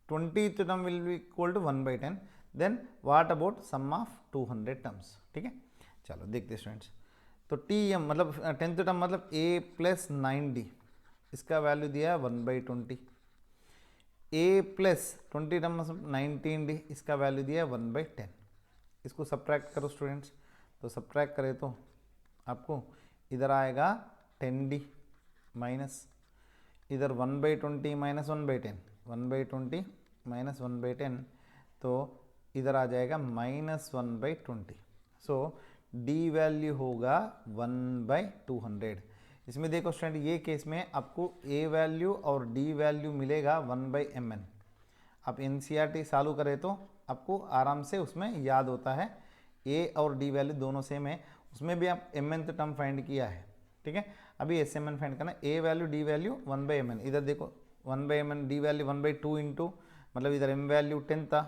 20th term will be equal to 1/10, then what about sum of 200 terms, ठीक है। चलो देखते students, तो TM मतलब 10th टर्म मतलब A प्लस 9D, इसका वैल्यू दिया है 1/20, A प्लस 20 टर्म मतलब 19D, इसका वैल्यू दिया है 1/10। इसको सब्ट्रैक्ट करो स्टूडेंट्स, तो सब्ट्रैक्ट करें तो आपको इधर आएगा 10D माइनस इधर 1/20 माइनस 1/10, 1/20 माइनस 1/10, तो इधर आ जाएगा -1/20। सो D वैल्यू होगा 1/200। इसमें देखो स्टूडेंट ये केस में आपको A वैल्यू और D वैल्यू मिलेगा 1/mn। आप NCERT चालू करें तो आपको आराम से उसमें याद होता है, A और D वैल्यू दोनों सेम है, उसमें भी आप mnth टर्म फाइंड किया है, ठीक है। अभी SMN फाइंड करना, A value D value 1/mn, इधर देखो 1/mn, D वैल्यू 1/2 इंटू मतलब इधर m वैल्यू 10 था,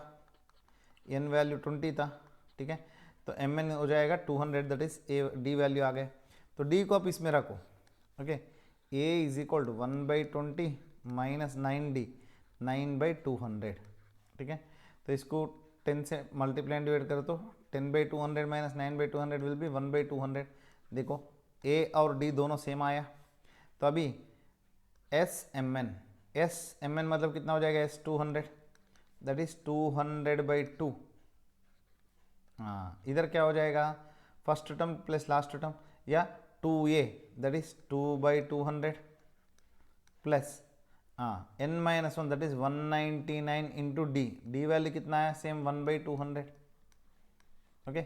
n वैल्यू 20 था, ठीक है। तो mn हो जाएगा 200, that is a d value आ गए। तो d को आप इसमें रखो, okay. a is equal to 1/20 minus 9d, 9/200, ठीक है। तो इसको 10 से मल्टीप्लाई डिवाइड करो तो 10/200 माइनस 9/200 विल बी 1/200। देखो a और d दोनों सेम आया। तो अभी SMN, SMN मतलब कितना हो जाएगा, S 200, दैट इज 200/2। हाँ, इधर क्या हो जाएगा, first term plus last term, या 2a that is 2/200 plus n-1 that is 199 into D value कितना है, सेम 1/200, ओके।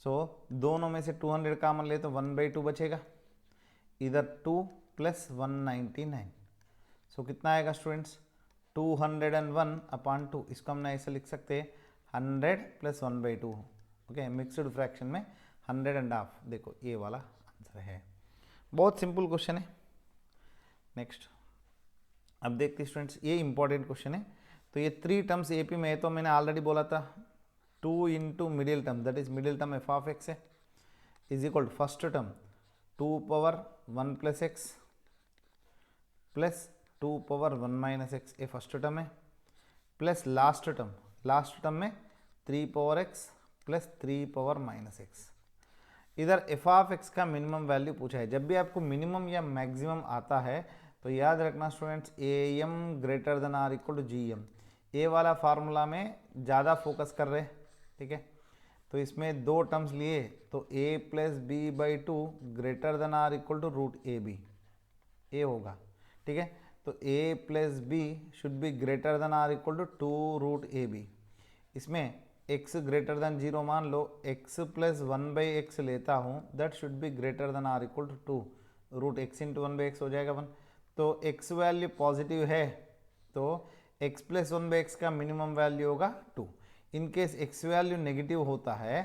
सो दोनों में से 200 कॉमन ले तो 1/2 बचेगा, इधर 2 प्लस 199। सो कितना आएगा स्टूडेंट्स, 201/2। इसको हमने ऐसे लिख सकते हैं 100 प्लस 1/2, ओके। मिक्सड फ्रैक्शन में 100.5, देखो ये वाला आंसर है। बहुत सिंपल क्वेश्चन है। नेक्स्ट अब देखते हैं स्टूडेंट्स, ये इंपॉर्टेंट क्वेश्चन है। तो ये 3 टर्म्स एपी में है, तो मैंने ऑलरेडी बोला था 2 into middle term, that is middle term F of X है, is equal to first term 2 ^ 1 + x plus 2 ^ 1 - x, ये फर्स्ट टर्म है, प्लस लास्ट टर्म में 3 x प्लस 3 x। इधर एफ ऑफ एक्स का मिनिमम वैल्यू पूछा है। जब भी आपको मिनिमम या मैक्सिमम आता है तो याद रखना students, A M greater than or equal to G M, A वाला फार्मूला में ज़्यादा फोकस कर रहे हैं, ठीक है। तो इसमें 2 टर्म्स लिए तो a + b/2 greater than or equal to √ab, A होगा, ठीक है। तो a + b should be greater than or equal to 2√ab। इसमें x ग्रेटर देन 0 मान लो, x + 1/x लेता हूँ, that should be greater than or equal to 2, √x × 1/x हो जाएगा 1। तो x वैल्यू पॉजिटिव है तो x + 1/x का मिनिमम वैल्यू होगा 2। In case x value negative होता है,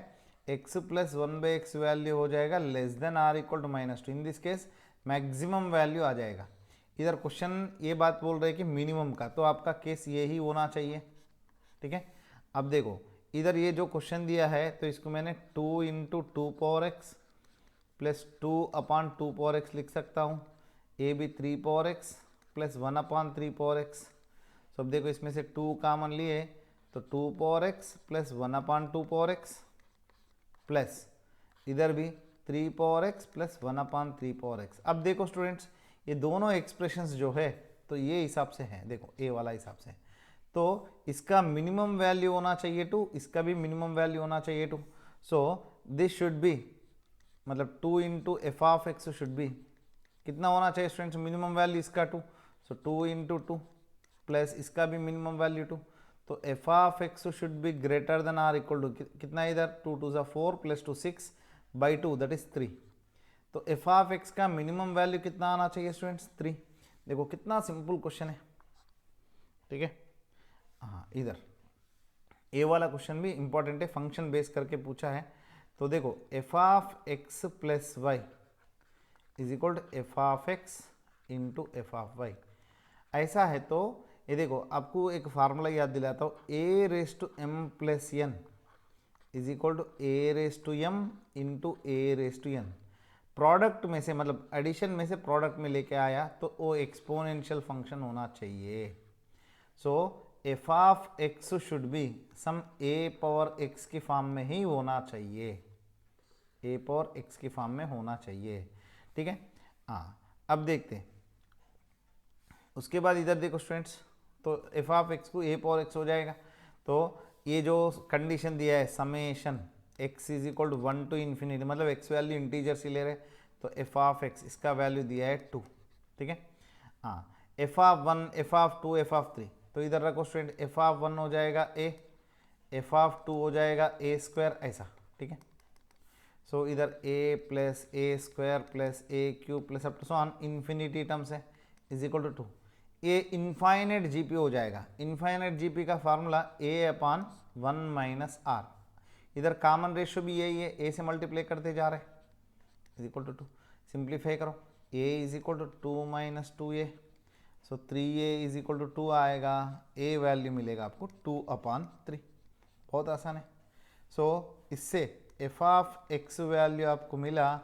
x + 1/x वैल्यू हो जाएगा less than or equal to -2। In this case maximum value आ जाएगा। इधर क्वेश्चन ये बात बोल रहे हैं कि मिनिमम का, तो आपका केस ये ही होना चाहिए, ठीक है। अब देखो इधर ये जो क्वेश्चन दिया है, तो इसको मैंने 2 × 2 प्लस 2/2 लिख सकता हूँ, ए भी 3 प्लस 1/3। तो अब देखो इसमें से 2 कॉमन लिए तो 2 प्लस 1/2 प्लस इधर भी 3 प्लस 1/3। अब देखो स्टूडेंट्स, ये दोनों एक्सप्रेशंस जो है तो ये हिसाब से है, देखो ए वाला हिसाब से, तो इसका मिनिमम वैल्यू होना चाहिए 2, इसका भी मिनिमम वैल्यू होना चाहिए 2। सो दिस शुड बी, मतलब 2 × F of X should B कितना होना चाहिए स्टूडेंट्स, मिनिमम वैल्यू इसका 2, सो 2 × 2 प्लस इसका भी मिनिमम वैल्यू 2। तो F of X should be greater than or equal to कितना, इधर 2 × 2 = 4 प्लस 2 6/2 दैट इज 3। तो एफ ऑफ एक्स का मिनिमम वैल्यू कितना आना चाहिए स्टूडेंट्स, 3। देखो कितना सिंपल क्वेश्चन है, ठीक है। हाँ, इधर ए वाला क्वेश्चन भी इंपॉर्टेंट है, फंक्शन बेस करके पूछा है। तो देखो F of x plus Y is equal to F of X into F of Y. ऐसा है तो ये देखो आपको एक फार्मूला याद दिलाता हूँ, a⁻m + n is equal to a⁻m into a⁻n। Product में से, मतलब एडिशन में से प्रोडक्ट में लेके आया तो वो एक्सपोनेंशियल फंक्शन होना चाहिए। So F of X should be some a⁻x की फॉर्म में ही होना चाहिए, a⁻x की फॉर्म में होना चाहिए, ठीक है। हाँ, अब देखते हैं उसके बाद इधर देखो स्टूडेंट्स, तो एफ ऑफ एक्स को a⁻x हो जाएगा। तो ये जो कंडीशन दिया है summation x is equal to 1 to ∞, मतलब x वैल्यू इंटीजर से ले रहे, तो एफ ऑफ एक्स इसका वैल्यू दिया है 2, ठीक है। हाँ, F of 1, f of 2, f of 3, तो इधर रखो स्टूडेंट, एफ ऑफ 1 हो जाएगा a, एफ ऑफ 2 हो जाएगा a², ऐसा, ठीक है। सो इधर a + a² + a³ plus up to so on infinity terms है, इज इक्वल टू 2। ये इनफाइनाइट जीपी हो जाएगा। इनफाइनाइट जीपी का फार्मूला a/1 - r। इधर कॉमन रेशियो भी यही है, a से मल्टीप्लाई करते जा रहे हैं, इज इक्वल टू 2। सिंप्लीफाई करो, a is equal to 2 - 2a। So 3a is equal to 2 आएगा, a वैल्यू मिलेगा आपको 2/3, बहुत आसान है। सो इससे एफ ऑफ एक्स वैल्यू आपको मिला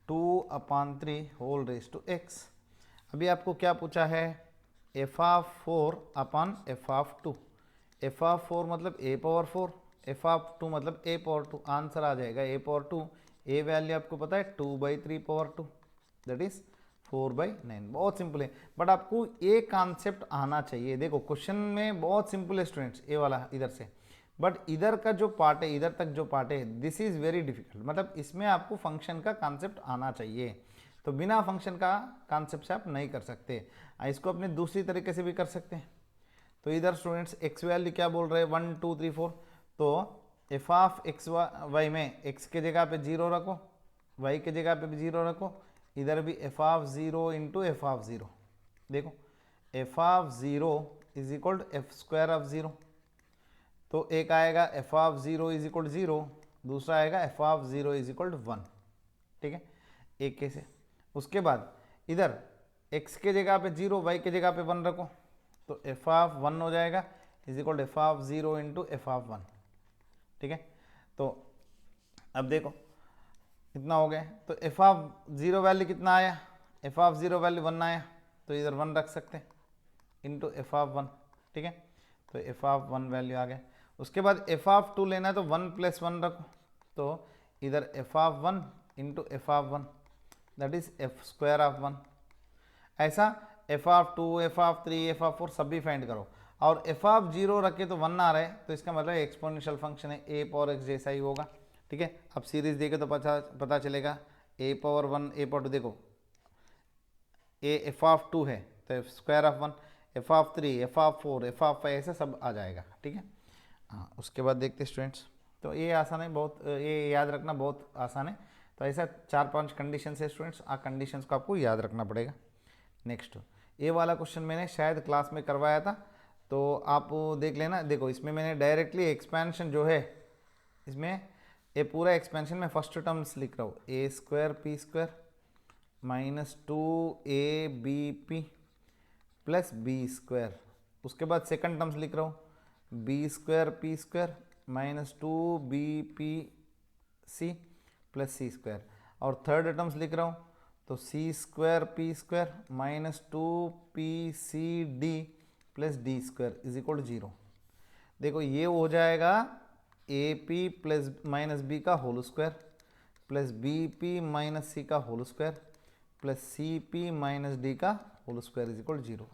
2/3 होल रेज टू एक्स। अभी आपको क्या पूछा है, f of 4/f(2), F of 4 मतलब a⁴, एफ ऑफ 2 मतलब a⁴, आंसर आ जाएगा a⁴। ए वैल्यू आपको पता है 2/3/2, दैट इज 4/9। बहुत सिंपल है, बट आपको ये कॉन्सेप्ट आना चाहिए। देखो क्वेश्चन में बहुत सिंपल है स्टूडेंट्स, ये वाला इधर से, बट इधर का जो पार्ट है, इधर तक जो पार्ट है, दिस इज वेरी डिफिकल्ट। मतलब इसमें आपको फंक्शन का कॉन्सेप्ट आना चाहिए, तो बिना फंक्शन का कॉन्सेप्ट से आप नहीं कर सकते। इसको अपने दूसरी तरीके से भी कर सकते हैं। तो इधर स्टूडेंट्स एक्स वैल्यू क्या बोल रहे हैं, 1 2 3 4, तो एफ ऑफ एक्स वाई में एक्स के जगह पे 0 रखो, वाई के जगह पे भी 0 रखो, इधर भी f of 0 into F of 0। देखो F of 0 is equal to f square of 0, तो एक आएगा f of 0 is equal to 0, दूसरा आएगा f of 0 is equal to 1। ठीक है, एक कैसे। उसके बाद इधर x के जगह पे 0, y के जगह पे 1 रखो, तो एफ ऑफ 1 हो जाएगा is equal to F of 0 into F of 1। ठीक है, तो अब देखो कितना हो गया, तो एफ ऑफ 0 वैल्यू कितना आया, एफ ऑफ 0 वैल्यू 1 आया, तो इधर 1 रख सकते हैं इंटू एफ ऑफ 1। ठीक है, तो एफ ऑफ 1 वैल्यू आ गया। उसके बाद एफ ऑफ 2 लेना है, तो 1 + 1 रखो, तो इधर F of 1 into F of 1, that is F square of 1। ऐसा F of 2, f of 3, F of 4 सब भी फाइंड करो, और एफ ऑफ 0 रखे तो 1 आ रहा है, तो इसका मतलब एक्सपोनेंशियल फंक्शन है, ए पावर एक्स जैसा ही होगा। ठीक है, अब सीरीज देखे तो पता चलेगा a पावर 1 a पावर 2, देखो ए एफ ऑफ 2 है तो F square of 1, f of 3, F of 4, F of 5, ऐसे सब आ जाएगा। ठीक है, हाँ उसके बाद देखते स्टूडेंट्स, तो ये आसान है बहुत, ये याद रखना बहुत आसान है। तो ऐसा 4-5 कंडीशन है स्टूडेंट्स, आ कंडीशंस को आपको याद रखना पड़ेगा। नेक्स्ट, ये वाला क्वेश्चन मैंने शायद क्लास में करवाया था, तो आप देख लेना। देखो इसमें मैंने डायरेक्टली एक्सपेंशन जो है, इसमें ये पूरा एक्सपेंशन में फर्स्ट टर्म्स लिख रहा हूँ, a² p² -2ab plus b²। उसके बाद सेकंड टर्म्स लिख रहा हूँ, b² p² -2bpc plus c²। और थर्ड टर्म्स लिख रहा हूँ, तो c² p² -2pcd plus d² is equal to 0। देखो ये हो जाएगा AP प्लस माइनस बी का whole square plus BP minus C का whole square plus CP minus D का होल स्क्वायर इज इक्वल 0।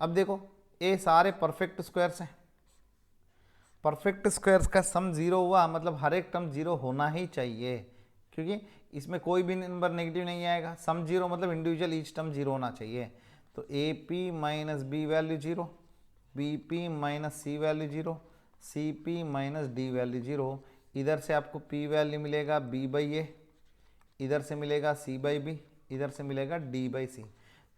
अब देखो ये सारे परफेक्ट स्क्वायर्स हैं, परफेक्ट स्क्वायर्स का सम 0 हुआ मतलब हर एक टर्म 0 होना ही चाहिए, क्योंकि इसमें कोई भी नंबर नेगेटिव नहीं आएगा। सम 0 मतलब इंडिविजुअल ईच टर्म 0 होना चाहिए। तो AP minus B value 0, BP minus C value 0, CP minus D value 0। इधर से आपको P वैल्यू मिलेगा B/A, इधर से मिलेगा C/B, इधर से मिलेगा D/C।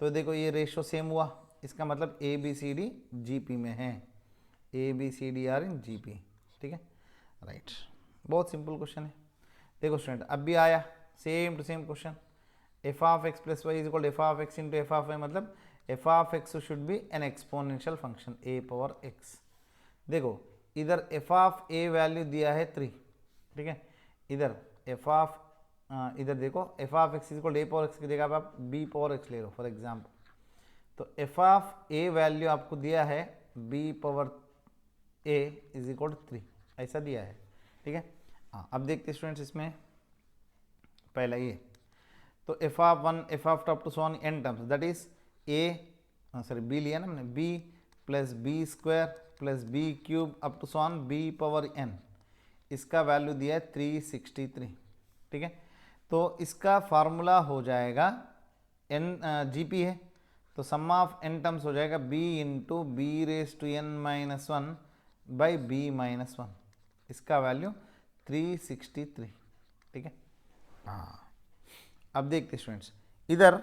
तो देखो ये रेशो सेम हुआ, इसका मतलब ABCD GP में है, ABCD आर इन GP। ठीक है, राइट, बहुत सिंपल क्वेश्चन है। देखो स्टूडेंट अब भी आया same to same question, F of x plus Y is equal F of X into F of Y, मतलब F of X should be an exponential function A power X. देखो इधर F of a value दिया है 3, ठीक है, इधर F of इधर देखो F of x is equal a power x की जगह आप बी पावर एक्स ले लो फॉर एग्जाम्पल। तो एफ ऑफ ए वैल्यू आपको दिया है b power a is equal to 3, ऐसा दिया है। ठीक है, हाँ अब देखते स्टूडेंट्स इसमें पहला ये, तो F of 1 f of top to so on n terms, that is a sorry b लिया ना हमने, b plus b square plus b cube up to so on b power n, इसका वैल्यू दिया है 363। ठीक है, तो इसका फार्मूला हो जाएगा एन जीपी है, तो सम ऑफ एन टर्म्स हो जाएगा b into b raise to n minus 1 by b minus 1, इसका वैल्यू 363। ठीक है, हाँ अब देखते स्टूडेंट्स इधर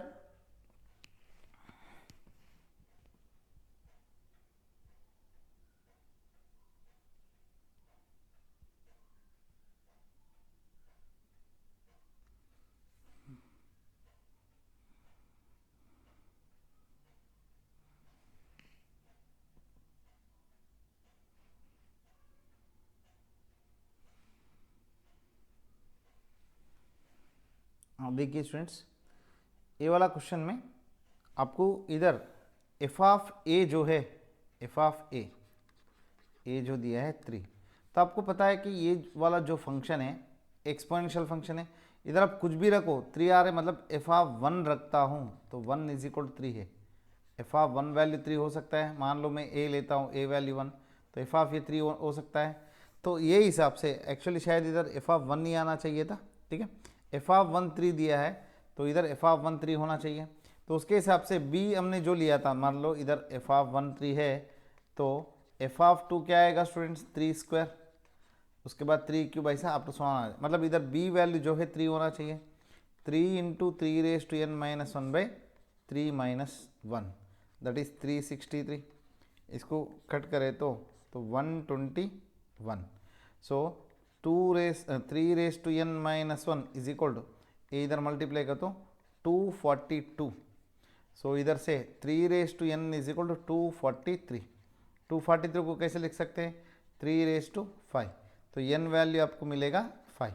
देखिए स्टूडेंट्स, ये वाला क्वेश्चन में आपको इधर एफ ऑफ ए जो है, एफ ऑफ ए जो दिया है 3, तो आपको पता है कि ये वाला जो फंक्शन है एक्सपोनेंशियल फंक्शन है, इधर आप कुछ भी रखो 3 आ रहे, मतलब एफ ऑफ 1 रखता हूँ तो 1 इज इक्वल 3 है। एफ ऑफ 1 वैल्यू 3 हो सकता है, मान लो मैं ए लेता हूँ, ए वैल्यू 1, तो एफ ऑफ ये 3 हो सकता है। तो ये हिसाब से एक्चुअली शायद इधर एफ ऑफ 1 नहीं आना चाहिए था, ठीक है। एफ ऑफ 1 3 दिया है तो इधर एफ ऑफ 1 3 होना चाहिए। तो उसके हिसाब से बी हमने जो लिया था, मान लो इधर एफ ऑफ 1 3 है, तो एफ ऑफ 2 क्या आएगा स्टूडेंट्स, 3 स्क्वायर, उसके बाद 3 क्यूब, ऐसा आप तो सोना, मतलब इधर बी वैल्यू जो है 3 होना चाहिए। 3 into 3 raise to n minus 1 by 3 minus 1, that is 363। इसको कट करें तो 121। So 3 raise to n minus 1 is equal to, ये इधर मल्टीप्लाई कर तो 242। सो इधर से 3 raise to n is equal to 243। 243 को कैसे लिख सकते हैं, 3 रेज टू 5, तो n वैल्यू आपको मिलेगा 5।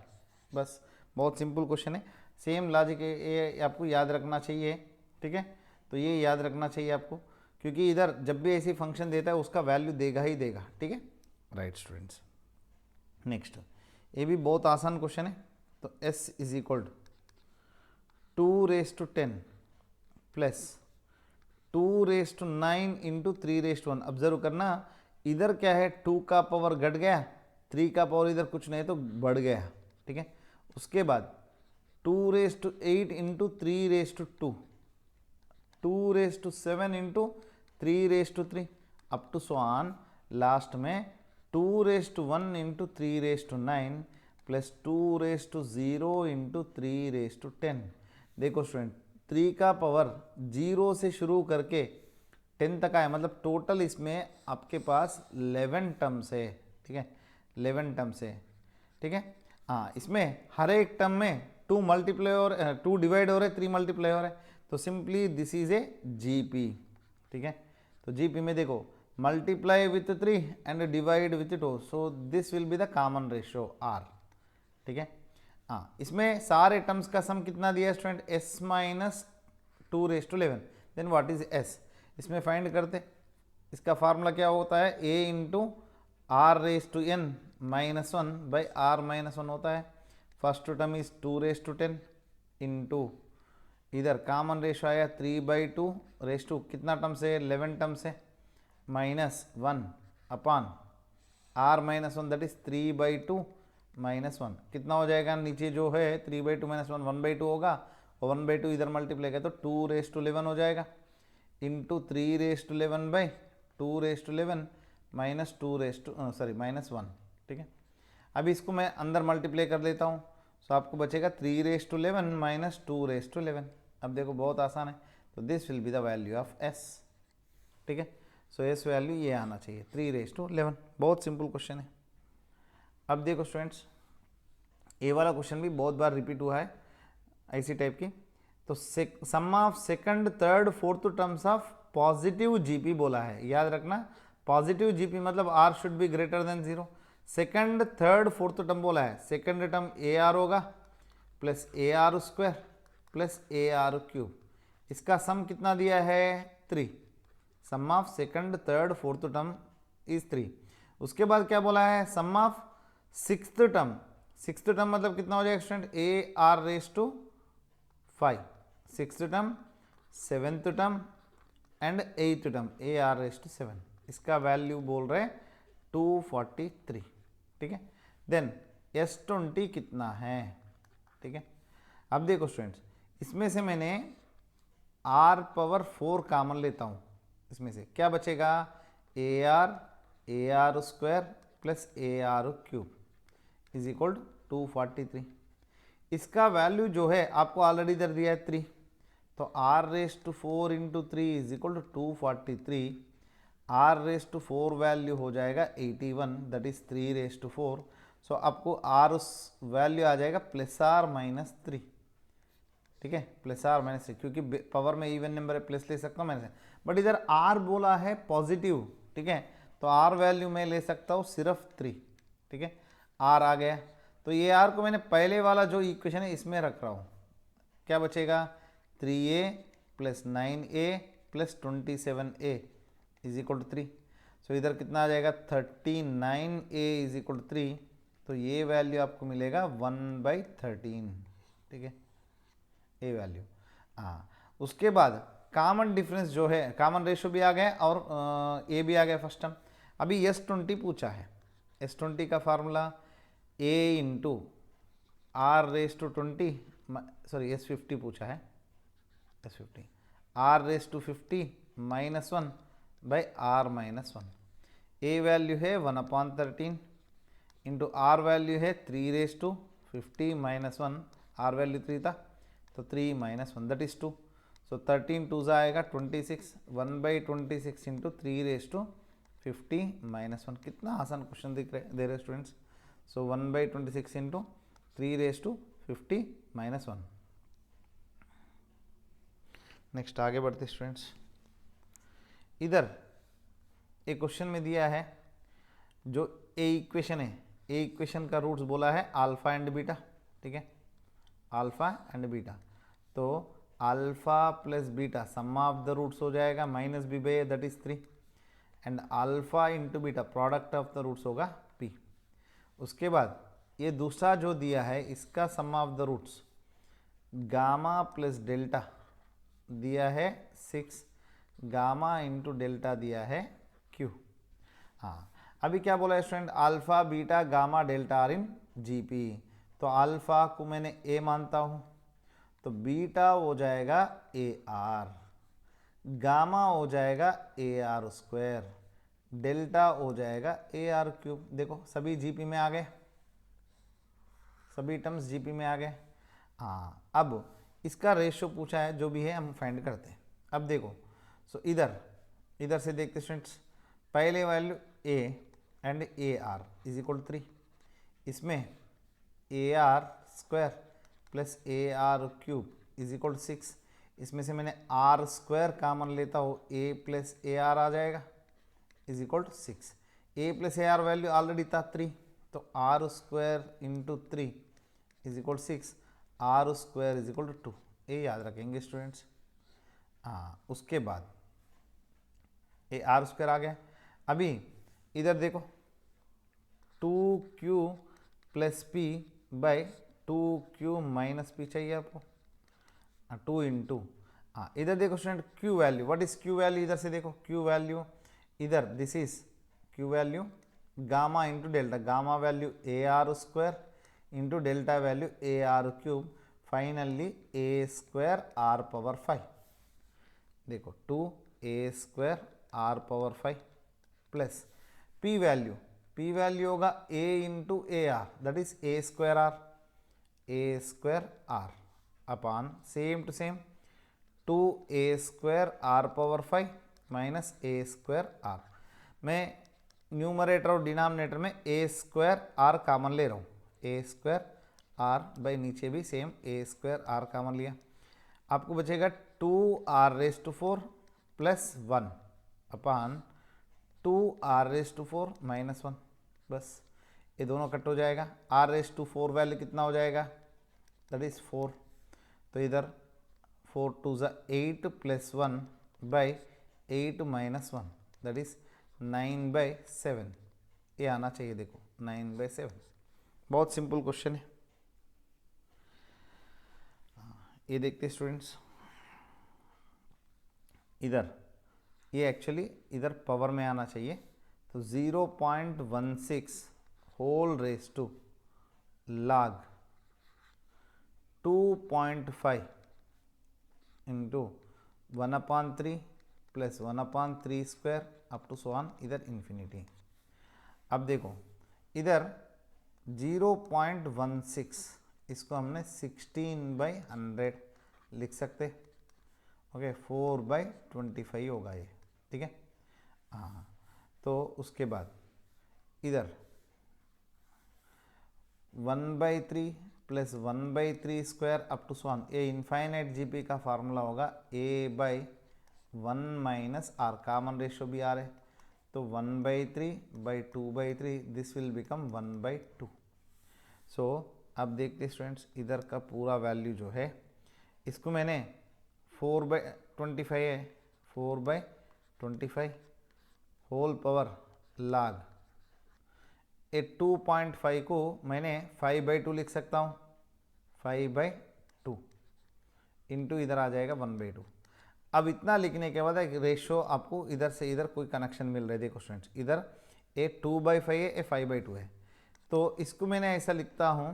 बस बहुत सिंपल क्वेश्चन है, सेम लॉजिक है, ये आपको याद रखना चाहिए, ठीक है। तो ये याद रखना चाहिए आपको, क्योंकि इधर जब भी ऐसी फंक्शन देता है उसका वैल्यू देगा ही देगा, ठीक है। राइट स्टूडेंट्स, नेक्स्ट ये भी बहुत आसान क्वेश्चन है। तो s is equal to 2 raise to 10 plus 2 raise to 9 into 3 raise to 1। Observe करना, इधर क्या है, 2 का पावर घट गया, 3 का पावर इधर कुछ नहीं तो बढ़ गया, ठीक है। उसके बाद 2 raise to 8 into 3 raise to 2, 2 raise to 7 into 3 raise to 3, up to so on, last में 2 raise to 1 into 3 raise to 9 plus 2 raise to 0 into 3 raise to 10। देखो स्टूडेंट, 3 का पावर 0 से शुरू करके 10 तक आया, मतलब टोटल इसमें आपके पास 11 टर्म्स है, ठीक है, 11 टर्म्स है, ठीक है। हाँ, इसमें हर एक टर्म में 2 मल्टीप्लाई और 2 डिवाइड हो रहे, 3 मल्टीप्लाई हो रहे, तो simply this is a GP, ठीक है। तो जीपी में देखो, multiply with 3 and divide with 2, so this will be the common ratio r, ठीक है। हाँ, इसमें सारे टर्म्स का सम कितना दिया है student, s minus 2 raise to 11, then what is s, इसमें फाइंड करते, इसका फार्मूला क्या होता है, a into r raise to n minus 1 by r minus 1 होता है। First term is 2 raise to 10 into, इधर कॉमन रेशियो आया 3/2 रेज टू, कितना टर्म से, 11 टर्म से, minus 1 upon r minus 1, that is 3/2 minus 1, कितना हो जाएगा, नीचे जो है 3/2 माइनस 1 1/2 होगा, और 1/2 इधर मल्टीप्लाई किया तो 2 रेज टू 11 हो जाएगा, into 3 raise to 11 by 2 raise to 11 minus 2 raise to minus 1, ठीक है। अभी इसको मैं अंदर मल्टीप्लाई कर लेता हूँ, सो आपको बचेगा 3 raise to 11 minus 2 raise to 11। अब देखो बहुत आसान है, तो this will be the value of s, ठीक है। सो s वैल्यू ये आना चाहिए 3 रेज टू 11, बहुत सिंपल क्वेश्चन है। अब देखो स्टूडेंट्स, ये वाला क्वेश्चन भी बहुत बार रिपीट हुआ है ऐसी टाइप की। तो sum of second third fourth terms of positive GP बोला है, याद रखना, पॉजिटिव जीपी मतलब r should be greater than 0। Second third fourth term बोला है, सेकंड टर्म ए आर होगा plus A R square plus A R cube, इसका sum कितना दिया है, 3। Sum of second third fourth term is 3। उसके बाद क्या बोला है, sum of sixth term, sixth term मतलब कितना हो जाएगा student, a r raise to 5, sixth term, seventh term and eighth term A r raise to 7, इसका वैल्यू बोल रहे हैं 243, ठीक है। देन S20 कितना है, ठीक है। अब देखो स्टूडेंट्स, इसमें से मैंने r पावर 4 कॉमन लेता हूँ, इसमें से क्या बचेगा, A are square plus A R cube is equal to 243। इसका वैल्यू जो है आपको ऑलरेडी इधर दिया है 3, तो r raise to 4 into 3 is equal to 243, r raise to 4 value हो जाएगा 81, that is 3 raise to 4। So आपको r वैल्यू आ जाएगा प्लस आर माइनस 3, ठीक है, प्लस आर माइनस 3, क्योंकि पावर में इवन नंबर है, प्लस ले सकता हूँ माइनस, बट इधर r बोला है पॉजिटिव, ठीक है, तो r वैल्यू मैं ले सकता हूँ सिर्फ 3, ठीक है, r आ गया। तो ये r को मैंने पहले वाला जो इक्वेशन है इसमें रख रहा हूँ, क्या बचेगा 3a plus 9a plus 27a is equal to 3। So इधर कितना आ जाएगा 39a इज इक्वल टू 3। तो ये वैल्यू आपको मिलेगा 1/13, ठीक है, ए वैल्यू। हाँ, उसके बाद कॉमन डिफरेंस जो है, कॉमन रेशो भी आ गया और ए भी आ गया फर्स्ट टर्म। अभी S20 पूछा है। S20 का फार्मूला a into r raise to 20, sorry S50 पूछा है, S50 r raise to 50 -1 by r -1। A value है 1/13 इंटू आर वैल्यू है 3 रेस टू 50 -1, आर वैल्यू 3 था तो 3 -1 दैट इज 2। सो 13 2 आएगा 26, 1/26 इंटू 3 रेस टू 50 -1। कितना आसान क्वेश्चन दिख रहे दे रहे students. So 1/26 into 3 raise to 50 -1। Next आगे बढ़ते स्टूडेंट्स। इधर एक क्वेश्चन में दिया है जो ए इक्वेशन है, ए इक्वेशन का रूट्स बोला है अल्फा एंड बीटा, ठीक है, अल्फा एंड बीटा। तो alpha plus beta sum of the roots हो जाएगा -b/a that is 3 and alpha into beta product of the roots होगा p। उसके बाद ये दूसरा जो दिया है इसका sum of the roots gamma plus delta दिया है 6, गामा इंटू डेल्टा दिया है q। हाँ, अभी क्या बोला है student, alpha beta gamma delta are in GP. तो अल्फा को मैंने ए मानता हूँ तो बीटा हो जाएगा ए आर, गामा हो जाएगा ए आर स्क्वायर, डेल्टा हो जाएगा ए आर क्यूब। देखो सभी जीपी में आ गए, सभी टर्म्स जीपी में आ गए। हाँ, अब इसका रेशियो पूछा है, जो भी है हम फाइंड करते हैं। अब देखो, सो इधर से देखते स्टूडेंट्स, पहले value A and A r is equal 3, इसमें A R square plus A R cube is equal 6, इसमें से मैंने आर स्क्वायर कॉमन लेता हूँ, ए प्लस ए आर आ जाएगा is equal to 6। A plus A r value already था 3, तो r square into 3 is equal 6, r square is equal to 2। ये याद रखेंगे स्टूडेंट्स। हाँ, उसके बाद ए आर स्क्वायर आ गया। अभी इधर देखो 2q plus p by 2q minus p चाहिए आपको, 2 इंटू, हाँ इधर देखो student q value, what is q value, इधर से देखो q वैल्यू, इधर this is q value gamma into delta, गामा value a are square into delta value a are cube, finally a square r power 5। देखो 2a square r power 5 plus p value होगा a into a r that is A square r upon same to same 2a square r power 5 minus a square r. मैं numerator और denominator में a square r common ले रहा हूँ, ए square are by नीचे भी same a square r common लिया, आपको बचेगा 2r raise to 4 plus 1 upon 2r raise to 4 minus 1, बस ये दोनों कट हो जाएगा। r रेस टू 4 वैल्यू कितना हो जाएगा, दैट इज 4, तो इधर 4 2 8 plus 1 by 8 minus 1 that is 9/7, ये आना चाहिए। देखो 9/7, बहुत सिंपल क्वेश्चन है। ये देखते स्टूडेंट्स, इधर ये एक्चुअली इधर पावर में आना चाहिए, तो 0.16 whole raise to log 2.5 into 1/3 plus 1/3 square up to so on इधर इन्फिनिटी। अब देखो इधर 0.16 इसको हमने 16/100 लिख सकते, ओके, 4/25 होगा ये, ठीक है। हाँ, तो उसके बाद इधर 1/3 plus 1/3 square up to so on, ये इनफाइनाइट जीपी का फार्मूला होगा a/1 minus are, common ratio भी आ रहा है, तो 1/3/2/3 दिस विल बिकम 1/2। सो अब देखते स्टूडेंट्स, इधर का पूरा वैल्यू जो है इसको मैंने 4/25 है, 4/25 होल पावर log ए 2.5 को मैंने 5/2 लिख सकता हूँ, 5/2 इंटू इधर आ जाएगा 1/2। अब इतना लिखने के बाद एक रेशो आपको इधर से इधर कोई कनेक्शन मिल रहा है। देखो स्टूडेंट्स, इधर ए 2/5 है, ए 5/2 है, तो इसको मैंने ऐसा लिखता हूँ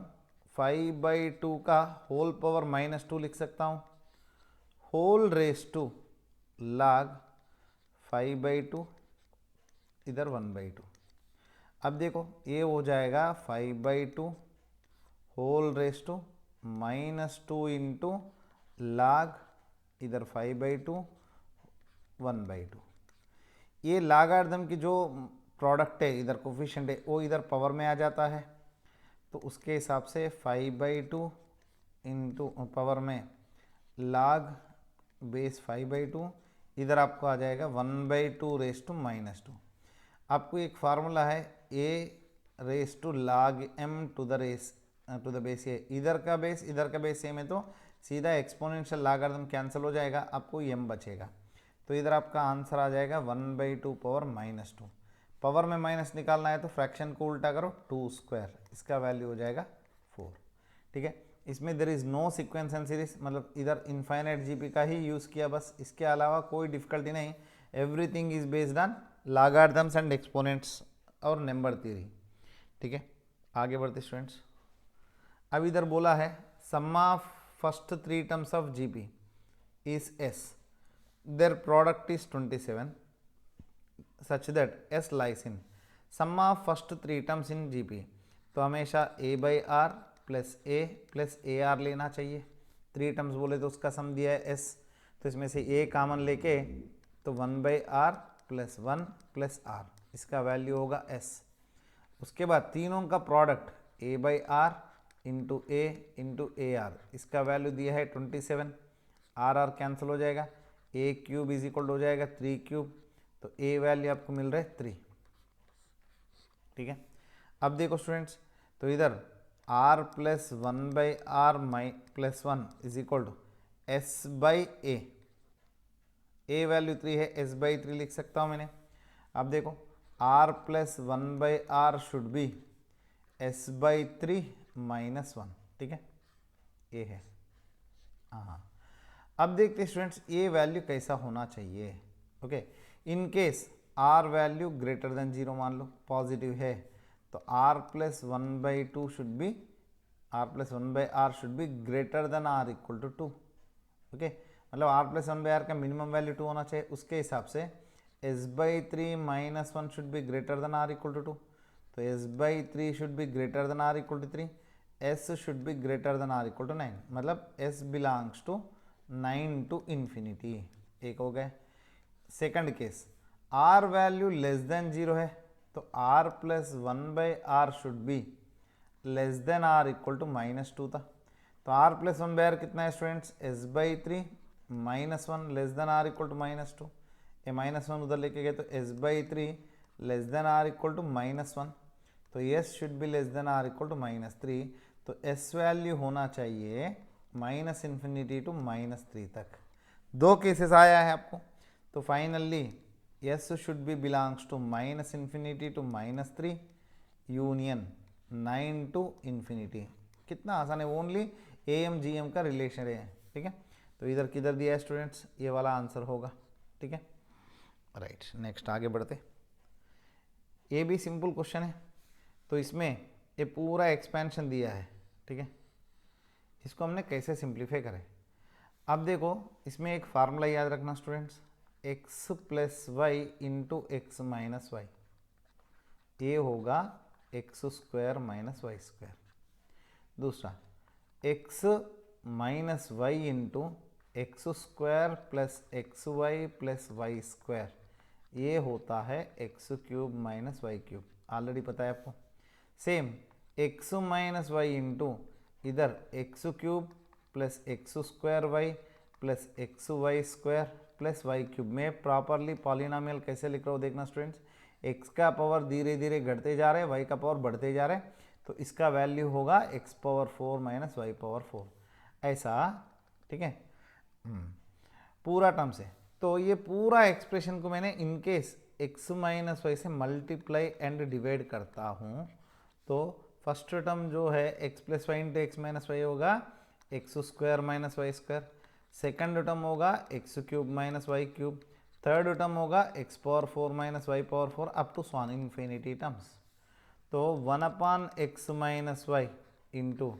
5/2 का होल पावर -2 लिख सकता हूँ, होल रेस टू log 5/2 इधर 1/2। अब देखो ये हो जाएगा 5/2 whole raise to -2 into log इधर 5/2 1/2। ये लॉगरिथम की जो प्रोडक्ट है इधर कोफिशिएंट है वो इधर पावर में आ जाता है, तो उसके हिसाब से 5/2 इंटू पावर में log बेस 5/2 इधर आपको आ जाएगा 1/2 रेस टू -2। आपको एक फार्मूला है a raise to log m to the base A, इधर का बेस सेम है तो सीधा एक्सपोनेंशियल लॉगरिथम कैंसिल हो जाएगा, आपको m बचेगा। तो इधर आपका आंसर आ जाएगा 1/2 पावर -2। पावर में माइनस निकालना है तो फ्रैक्शन को उल्टा करो 2², इसका वैल्यू हो जाएगा 4। ठीक है, इसमें there is no sequence and series, मतलब इधर इनफाइनाइट जीपी का ही यूज़ किया बस, इसके अलावा कोई डिफिकल्टी नहीं। Everything is based on logarithms and exponents और नंबर थ्योरी। ठीक है, आगे बढ़ते स्टूडेंट्स। अब इधर बोला है sum of first 3 terms of GP is s, their product is 27 such that s lies in sum of first 3 terms in GP। तो हमेशा a/r plus a plus AR लेना चाहिए। 3 टर्म्स बोले तो उसका सम दिया है s, तो इसमें से a कॉमन लेके तो 1/r प्लस 1 प्लस r, इसका वैल्यू होगा s। उसके बाद तीनों का product a/r into a into AR, इसका वैल्यू दिया है 27, r कैंसिल हो जाएगा, a³ इज इक्वल हो जाएगा 3³, तो a वैल्यू आपको मिल रहा है 3। ठीक है, अब देखो स्टूडेंट्स, तो इधर r plus 1/r plus 1 is equal to s/a, a value 3 है, s/3 लिख सकता हूँ मैंने। अब देखो r plus 1/r should B s/3 -1। ठीक है, ये है। हाँ, अब देखते स्टूडेंट्स ये वैल्यू कैसा होना चाहिए। Okay, in case r value greater than 0 मान लो, पॉजिटिव है, तो r plus 1/2 should be, r plus 1/r should be greater than r equal to 2। Okay, मतलब r प्लस 1/r का मिनिमम वैल्यू 2 होना चाहिए, उसके हिसाब से s/3 -1 should be greater than r equal to 2, तो s/3 should be greater than r equal to 3, s should be greater than r equal to 9, मतलब s belongs to 9 to infinity. एक हो गए। Second case r value less than 0 है, तो r plus 1/r should be less than r equal to -2 था, तो r plus 1/r कितना है students, s/3 -1 less than r equal to -2, ये -1 उधर लेके गए तो s/3 less than r equal to -1, तो s should be less than r equal to -3, तो s वैल्यू होना चाहिए -∞ टू -3 तक। 2 केसेस आया है आपको, तो finally s should be belongs to -∞ to -3 union 9 to infinity. कितना आसान है, ओनली am gm का रिलेशन है। ठीक है, तो इधर किधर दिया है स्टूडेंट्स, ये वाला आंसर होगा। ठीक है, राइट, नेक्स्ट आगे बढ़ते। ये भी सिंपल क्वेश्चन है, तो इसमें ये पूरा एक्सपेंशन दिया है। ठीक है, इसको हमने कैसे सिंप्लीफाई करें। अब देखो इसमें एक फार्मूला याद रखना students, x plus Y into x minus y, ये होगा x² माइनस वाई स्क्वायर। दूसरा x minus Y into x² plus xy plus Y square, ये होता है x³ माइनस y³, ऑलरेडी पता है आपको। Same x minus Y into इधर x³ plus x² plus xy² plus y³ में प्रॉपरली पॉलिनोमियल कैसे लिख रहा हूँ देखना स्टूडेंट्स, x का पावर धीरे धीरे घटते जा रहे हैं, y का पावर बढ़ते जा रहे हैं, तो इसका वैल्यू होगा x⁴ माइनस y⁴। ऐसा ठीक है, पूरा टर्म से। तो ये पूरा एक्सप्रेशन को मैंने इनकेस x माइनस वाई से मल्टीप्लाई एंड डिवाइड करता हूँ तो फर्स्ट टर्म जो है x plus Y into x minus Y होगा X square minus Y square, second term होगा X cube minus Y cube, third term होगा X power 4 minus Y power 4 up to स्वान infinity terms. तो 1 upon x minus Y into,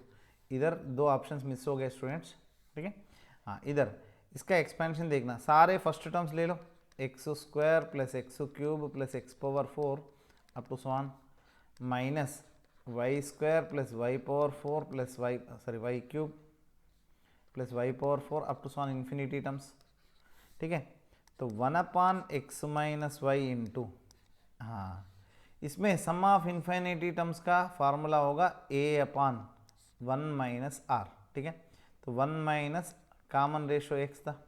इधर दो options miss हो गए students, ठीक है। हाँ, इधर इसका एक्सपेंशन देखना, सारे फर्स्ट टर्म्स ले लो, X square plus x cube plus X power 4 up to स्वान minus Y square plus Y power 4 plus Y cube plus Y power 4 up to स्वान इन्फिनिटी टर्म्स, ठीक है। तो 1 upon x minus Y into, हाँ, इसमें sum of infinity terms का formula होगा a upon 1 minus R, ठीक है। तो 1 माइनस कॉमन रेशो x था,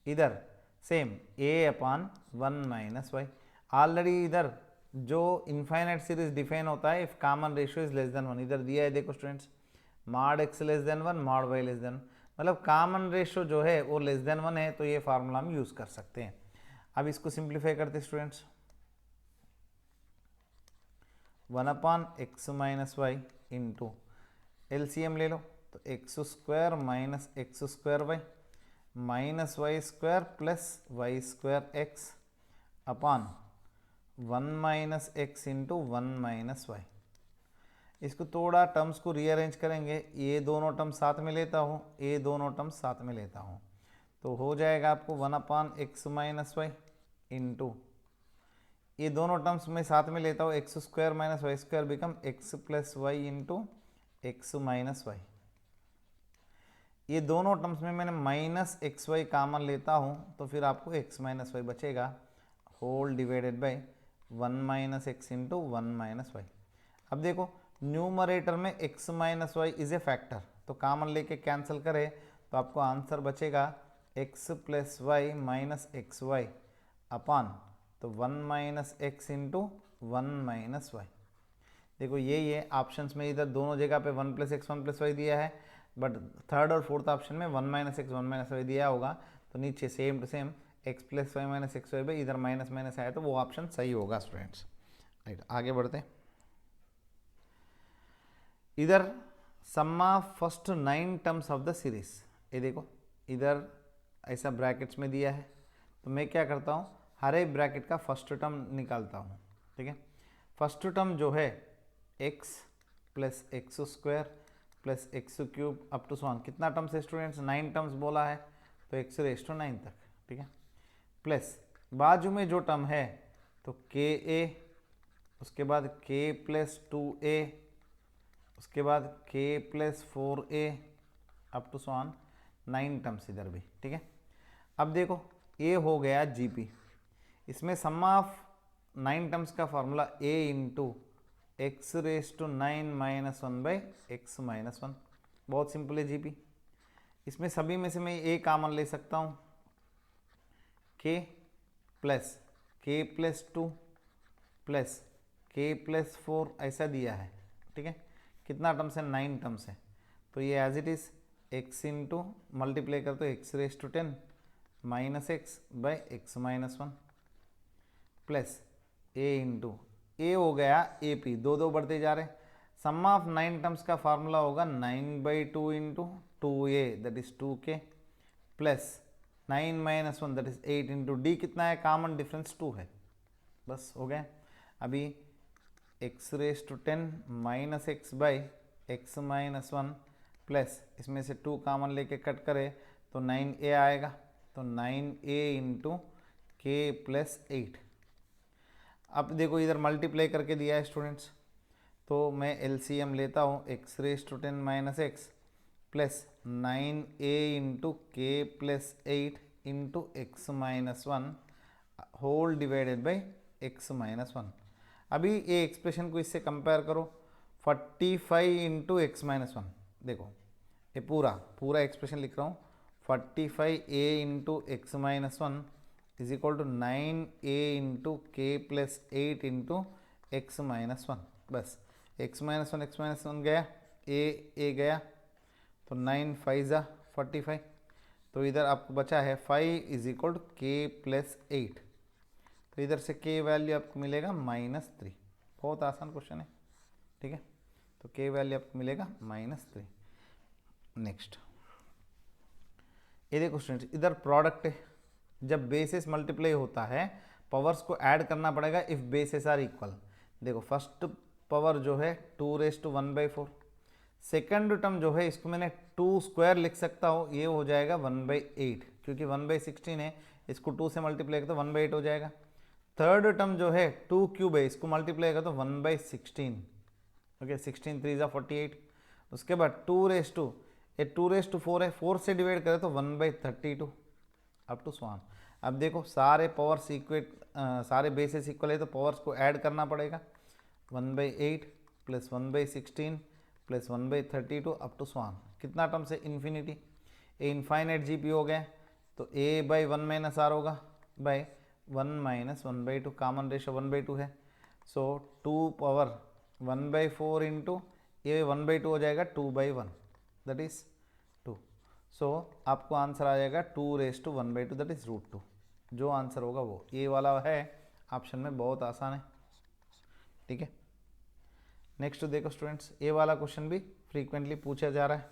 इधर same a upon 1 minus y. Already इधर जो इनफाइनाइट सीरीज डिफाइन होता है if common ratio is less than 1, इधर दिया है देखो students, mod x less than 1 mod y less than, मतलब कॉमन रेशो जो है वो लेस देन 1 है, तो ये फार्मूला हम यूज कर सकते हैं। अब इसको सिंप्लीफाई करते हैं students, 1 upon x minus Y into LCM ले लो, तो X square minus X square Y minus Y square plus Y square X upon 1 minus X into 1 minus Y. इसको थोड़ा टर्म्स को रीअरेंज करेंगे, ये दोनों टर्म साथ में लेता हूँ, ये दोनों टर्म साथ में लेता हूँ, तो हो जाएगा आपको 1 upon x minus Y into, ये दोनों टर्म्स में साथ में लेता हूँ, x square minus Y square become x plus Y into x minus y. ये दोनों टर्म्स में मैंने माइनस एक्स वाई कॉमन लेता हूँ, तो फिर आपको एक्स माइनस वाई बचेगा, whole divided by 1 minus X into 1 minus Y. अब देखो न्यूमरेटर में x minus Y is a factor, तो कॉमन लेके कैंसिल करें तो आपको आंसर बचेगा x plus Y minus x Y upon, तो 1 minus X into 1 minus Y. देखो ये ऑप्शंस में इधर दोनों जगह पे 1 प्लस एक्स 1 प्लस वाई दिया है, बट थर्ड और फोर्थ ऑप्शन में 1 माइनस एक्स 1 माइनस वाई दिया होगा, तो नीचे same to same x plus Y minus x y by इधर माइनस माइनस आया, तो वो ऑप्शन सही होगा स्टूडेंट्स। राइट, आगे बढ़ते हैं। इधर sum of first 9 terms of the series, ये देखो इधर ऐसा ब्रैकेट्स में दिया है, तो मैं क्या करता हूँ, हर एक ब्रैकेट का फर्स्ट टर्म निकालता हूँ, ठीक है। फर्स्ट टर्म जो है x plus x square plus x cube up to स्वान, कितना टर्म्स है स्टूडेंट्स, 9 टर्म्स बोला है, तो x रेज़ टू 9 तक, ठीक है। प्लस बाजू में जो टर्म है तो के ए, उसके बाद k प्लस 2a, उसके बाद k plus 4a up to स्वान 9 टर्म्स इधर भी, ठीक है। अब देखो ये हो गया जीपी, इसमें सम ऑफ 9 टर्म्स का formula a into x raise to 9 minus 1 by x minus 1, बहुत सिंपल है जीपी। इसमें सभी में से मैं a कॉमन ले सकता हूँ, k plus 2 plus k plus 4 ऐसा दिया है, ठीक है। कितना टर्म्स है, 9 टर्म्स है, तो ये as it is x into multiply कर तो x raise to 10 minus x by x minus 1 plus a into a हो गया ए पी, दो दो बढ़ते जा रहे, सम ऑफ 9 टर्म्स का फार्मूला होगा 9/2 into 2a that is 2k plus 9 minus 1 that is 8 into d, कितना है कॉमन डिफरेंस 2 है, बस हो गया। अभी x raise to 10 minus x by x minus 1 plus इसमें से 2 कॉमन लेके कट करे तो 9a आएगा, तो 9a इंटू के प्लस 8। अब देखो इधर मल्टीप्लाई करके दिया है स्टूडेंट्स, तो मैं एलसीएम लेता हूँ, x raise to 10 minus x plus 9a into k plus 8 into x minus 1 whole divided by x minus 1। अभी ये एक्सप्रेशन को इससे कंपेयर करो, 45 इंटू एक्स माइनस 1, देखो ये पूरा एक्सप्रेशन लिख रहा हूँ, 45a into x minus 1 is equal to 9a into k plus 8 into x minus 1, बस एक्स माइनस वन गया, ए गया, तो 9 5 जा 45, तो इधर आपको बचा है 5 इज इक्वल टू के प्लस 8, तो इधर से के वैल्यू आपको मिलेगा -3। बहुत आसान क्वेश्चन है, ठीक है। तो के वैल्यू आपको मिलेगा -3। नेक्स्ट ये देखो स्टूडेंट्स, इधर प्रोडक्ट है, जब बेसिस मल्टीप्लाई होता है पावर्स को ऐड करना पड़ेगा इफ बेसिस आर इक्वल। देखो फर्स्ट पावर जो है 2⁻1/4, सेकंड टर्म जो है इसको मैंने 2 स्क्वायर लिख सकता हूँ, ये हो जाएगा 1/8, क्योंकि 1/16 है, इसको 2 से मल्टीप्लाई करो तो 1/8 हो जाएगा। थर्ड टर्म जो है 2 क्यूब है, इसको मल्टीप्लाई करो तो 1/16, ओके 16 3 ज़ा 48। उसके बाद 2⁻4 है, 4 से डिवाइड करें तो 1/32 अप टू स्वान। अब देखो सारे पावर्स सारे बेसिस इक्वल है तो पावर्स को ऐड करना पड़ेगा, 1/8 प्लस 1/16 प्लस 1/32 अप टू स्वान। कितना टर्म्स है? इन्फिनिटी। ए इनफाइनाइट जीपी हो गए तो a/1 - r होगा बाय 1 - 1/2, कॉमन रेशो 1/2 है, सो 2 पावर 1/4 इंटू ये 1/2 हो जाएगा 2/1, दैट इज 2। सो आपको आंसर आ जाएगा 2⁻1/2, दैट इज √2। जो आंसर होगा वो ये वाला है ऑप्शन में, बहुत आसान है, ठीक है। नेक्स्ट देखो स्टूडेंट्स, ये वाला क्वेश्चन भी फ्रीक्वेंटली पूछा जा रहा है,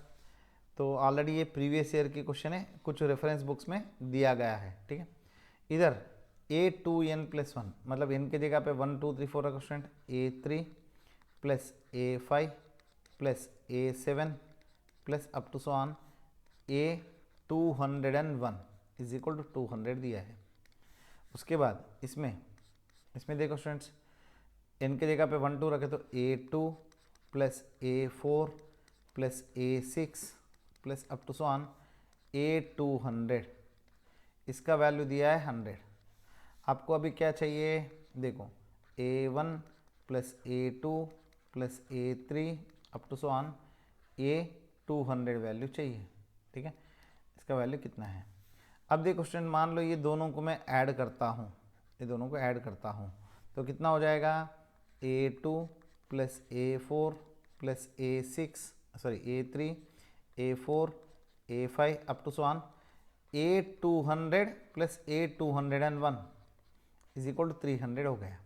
तो ऑलरेडी ये प्रीवियस ईयर की क्वेश्चन है, कुछ रेफरेंस बुक्स में दिया गया है, ठीक है। इधर a2n+1 मतलब n के जगह पे 1 2 3 4 रखो student, a3 plus a5 plus a7 plus up to so on a201 is equal to 200 दिया है। उसके बाद इसमें देखो स्टूडेंट्स, n के जगह पे 1 2 रखे तो a2 plus a4 plus a6 plus up to so on a200, इसका वैल्यू दिया है 100। आपको अभी क्या चाहिए? देखो a1 plus a2 plus a3 up to so on a200 value चाहिए, ठीक है। इसका वैल्यू कितना है? अब देखो स्टूडेंट, मान लो ये दोनों को मैं ऐड करता हूँ, ये दोनों को ऐड करता हूँ तो कितना हो जाएगा? a2 plus a4 plus a3 a4 a5 up to so on a200 plus a201 is equal to 300 हो गया।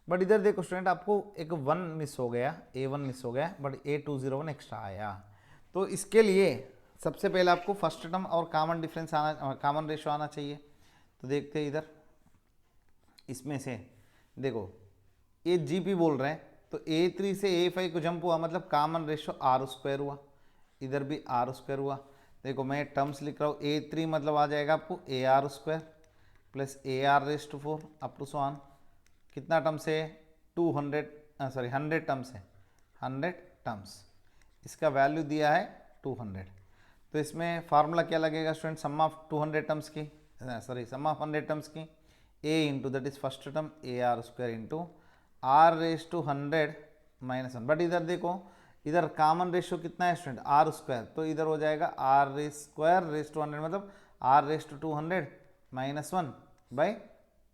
बट इधर देखो स्टूडेंट, आपको एक 1 मिस हो गया, a1 मिस हो गया, बट a201 एक्स्ट्रा आया। तो इसके लिए सबसे पहले आपको फर्स्ट टर्म और कॉमन डिफरेंस आना, कॉमन रेशो आना चाहिए। तो देखते हैं इधर, इसमें से देखो ये जीपी बोल रहे हैं, तो a3 से a5 को जंप हुआ, मतलब कॉमन रेशो r² हुआ, इधर भी r² हुआ। देखो मैं टर्म्स लिख रहा हूँ, a3 मतलब आ जाएगा आपको ar² plus ar⁴ up to so on, कितना टर्म्स है? 100 टर्म्स है, 100 टर्म्स, इसका वैल्यू दिया है 200। तो इसमें फार्मूला क्या लगेगा स्टूडेंट? सम ऑफ 200 टर्म्स की, सम ऑफ 100 टर्म्स की, a into that is first term ar² into r⁻100 - 1। But इधर देखो, इधर कॉमन रेशियो कितना है स्टूडेंट? r², तो इधर हो जाएगा r²⁻100 मतलब r⁻200 - 1 बाई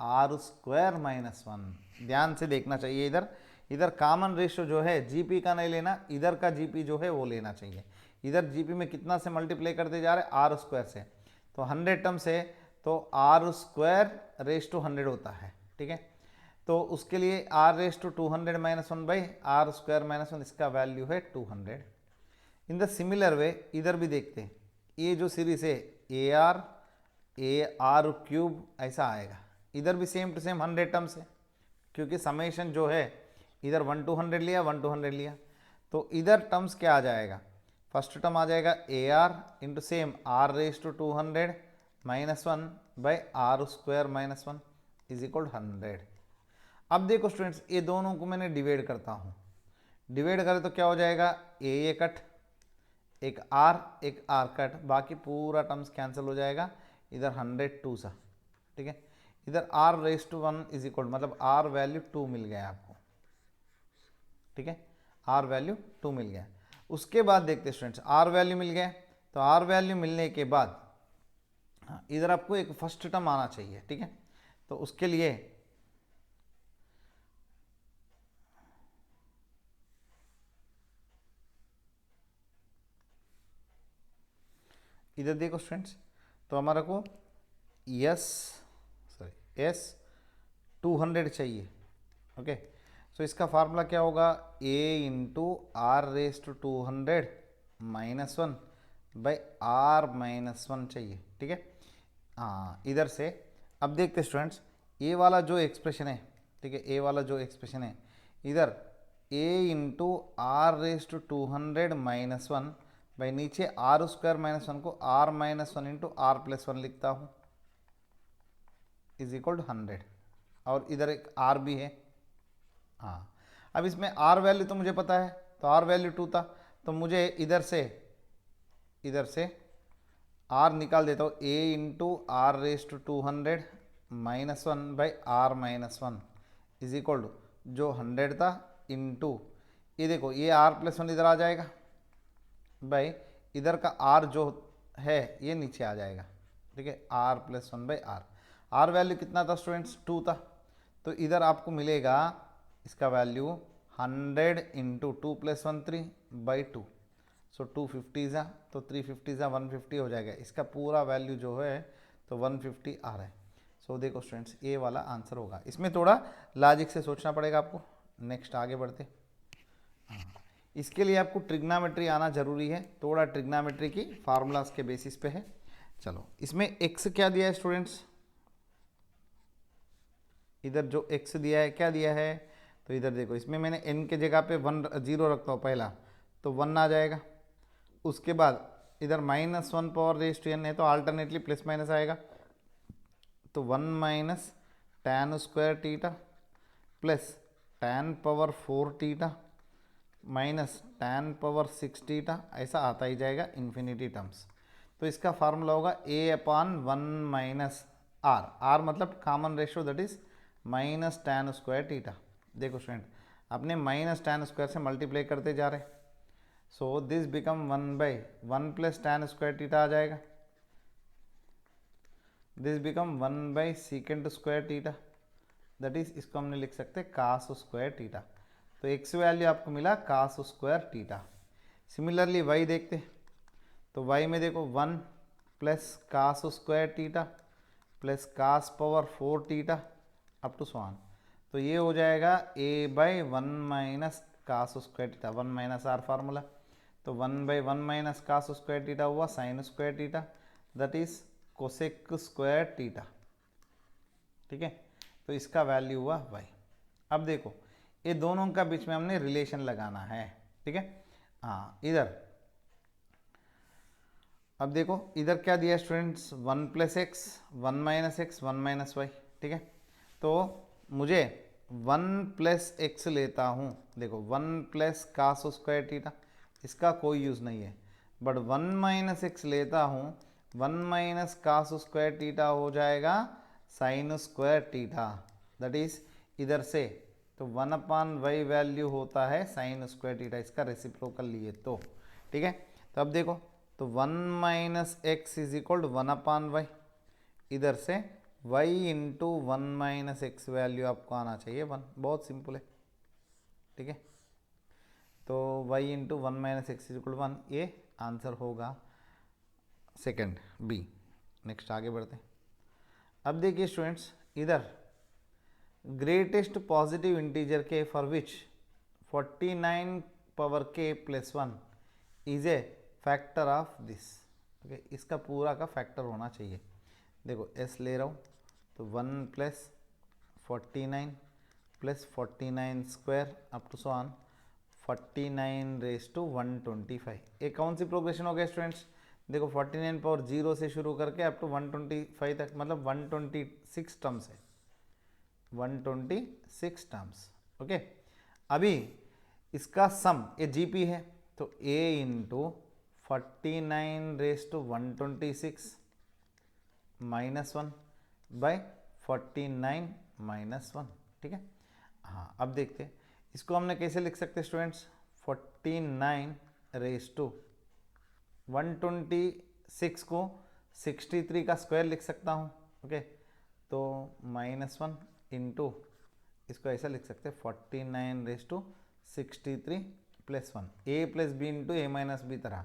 r²-1। ध्यान से देखना चाहिए, इधर कॉमन रेशियो जो है जीपी का नहीं लेना, इधर का जीपी जो है वो लेना चाहिए। इधर जीपी में कितना से मल्टीप्लाई करते जा रहे हैं? r² से, तो 100 टर्म से तो r²⁻100 होता है, ठीक है। तो उसके लिए r⁻200 - 1 बाई r²-1, इसका वैल्यू है 200। इन द सिमिलर वे इधर भी देखते हैं, ये जो सीरीज है ar³ ऐसा आएगा, इधर भी सेम टू सेम 100 टर्म्स है, क्योंकि समेशन जो है इधर 1 to 100 लिया, 1 to 100 लिया, तो इधर टर्म्स क्या आ जाएगा? फर्स्ट टर्म आ जाएगा ar into same r⁻200 - 1 by r²-1 is equal 100। अब देखो स्टूडेंट्स, ये दोनों को मैंने डिवाइड करता हूँ, डिवाइड करें तो क्या हो जाएगा? ए कट, एक r कट, बाकी पूरा टर्म्स कैंसिल हो जाएगा, इधर 100 2 सा, ठीक है। इधर r⁻1 इज इक्वल, मतलब r वैल्यू 2 मिल गया आपको, ठीक है, r वैल्यू 2 मिल गया। उसके बाद देखते स्टूडेंट्स, r वैल्यू मिल गया, तो r वैल्यू मिलने के बाद इधर आपको एक फर्स्ट टर्म आना चाहिए, ठीक है। तो उसके लिए इधर देखो स्टूडेंट्स, तो हमारे को एस 200 चाहिए। ओके, सो इसका फार्मूला क्या होगा, a into r raise to 200 -1 by r -1 चाहिए। ठीक है, हाँ इधर से अब देखते स्टूडेंट्स, ए वाला जो एक्सप्रेशन है, ठीक है, ए वाला जो एक्सप्रेशन है इधर a into r raise to 200 -1 भाई नीचे आर स्क्वायर -1 को r -1 इंटू आर प्लस 1 लिखता हूँ इज इक्वल टू 100, और इधर एक r भी है। हाँ, अब इसमें r वैल्यू तो मुझे पता है, तो r वैल्यू 2 था, तो मुझे इधर से r निकाल देता हूँ, a into r raise to 200 -1 by r -1 is equal to जो 100 था इंटू ये देखो ये r प्लस 1 इधर आ जाएगा भाई, इधर का r जो है ये नीचे आ जाएगा। ठीक है, r plus 1 by r value कितना था स्टूडेंट्स, 2 था, तो इधर आपको मिलेगा इसका वैल्यू 100 इंटू 2 प्लस 1 3 बाई 2, सो 250 जा तो 350 जा 150 हो जाएगा, इसका पूरा वैल्यू जो है तो 150 आ रहा है। सो देखो स्टूडेंट्स ये वाला आंसर होगा, इसमें थोड़ा लॉजिक से सोचना पड़ेगा आपको। नेक्स्ट आगे बढ़ते, इसके लिए आपको ट्रिग्नोमेट्री आना जरूरी है, थोड़ा ट्रिग्नोमेट्री की फार्मूलाज के बेसिस पे है। चलो इसमें x क्या दिया है स्टूडेंट्स, इधर जो x दिया है क्या दिया है, तो इधर देखो इसमें मैंने n के जगह पे 1 0 रखता हूँ पहला, तो 1 आ जाएगा। उसके बाद इधर -1 पावर रेज टू n है, तो अल्टरनेटली प्लस माइनस आएगा, तो 1 minus tan square theta plus tan power 4 theta minus tan power 6 theta, ऐसा आता ही जाएगा इन्फिनिटी टर्म्स। तो इसका फार्मूला होगा a अपॉन 1 माइनस r मतलब common ratio that is minus tan square theta. देखो स्टूडेंट अपने माइनस tan स्क्वायर से मल्टीप्लाई करते जा रहे, so this become 1 by 1 plus tan square theta आ जाएगा, this become 1 by secant square theta, that is इसको हमने लिख सकते हैं कास स्क्वायर टीटा। तो x वैल्यू आपको मिला cos square theta. Similarly y देखते, तो y में देखो 1 plus cos square theta plus cos power 4 theta up to so on, तो ये हो जाएगा a by 1 minus cos square theta, 1 minus r formula, तो 1 by 1 minus cos square theta हुआ sine square theta, that is cosec square theta. ठीक है, तो इसका वैल्यू हुआ y। अब देखो ये दोनों का बीच में हमने रिलेशन लगाना है। ठीक है, हाँ इधर अब देखो इधर क्या दिया students, 1 plus x 1 minus x 1 minus y. ठीक है, तो मुझे 1 प्लस एक्स लेता हूँ, देखो 1 प्लस कास स्क्वायर टीटा इसका कोई यूज़ नहीं है, बट 1 माइनस एक्स लेता हूँ 1 माइनस कास स्क्वायर टीटा हो जाएगा sine square theta, that is इधर से तो 1 अपान वाई वैल्यू होता है साइन स्क्वायर टीटा, इसका रेसिप्रोकल लिए तो। ठीक है, तो अब देखो तो 1 minus x is equal to 1 upon y, इधर से y into 1 minus x value आपको आना चाहिए 1, बहुत सिंपल है। ठीक है, तो y into 1 minus x is equal to 1, ये आंसर होगा सेकंड बी। नेक्स्ट आगे बढ़ते हैं। अब देखिए स्टूडेंट्स इधर ग्रेटेस्ट पॉजिटिव इंटीजर के for which 49 power k plus 1 is a factor of this. Okay, इसका पूरा का फैक्टर होना चाहिए। देखो s ले रहा हूँ तो 1 plus 49 plus 49 square up to so on 49 raise to 125। ये कौन सी प्रोग्रेशन हो गया स्टूडेंट्स, देखो 49 पावर 0 से शुरू करके अप टू 125 तक, मतलब 126 टर्म्स है, 126 टर्म्स। ओके, अभी इसका सम ये जीपी है, तो a into 49 raise to 126 minus 1 by 49 minus 1। ठीक है, हाँ अब देखते हैं इसको हमने कैसे लिख सकते हैं स्टूडेंट्स, 49 रेस टू 126 को 63 का स्क्वायर लिख सकता हूँ। ओके, तो -1 इंटू इसको ऐसा लिख सकते हैं 49 raise to 63 plus 1, a plus b into a minus b तरह,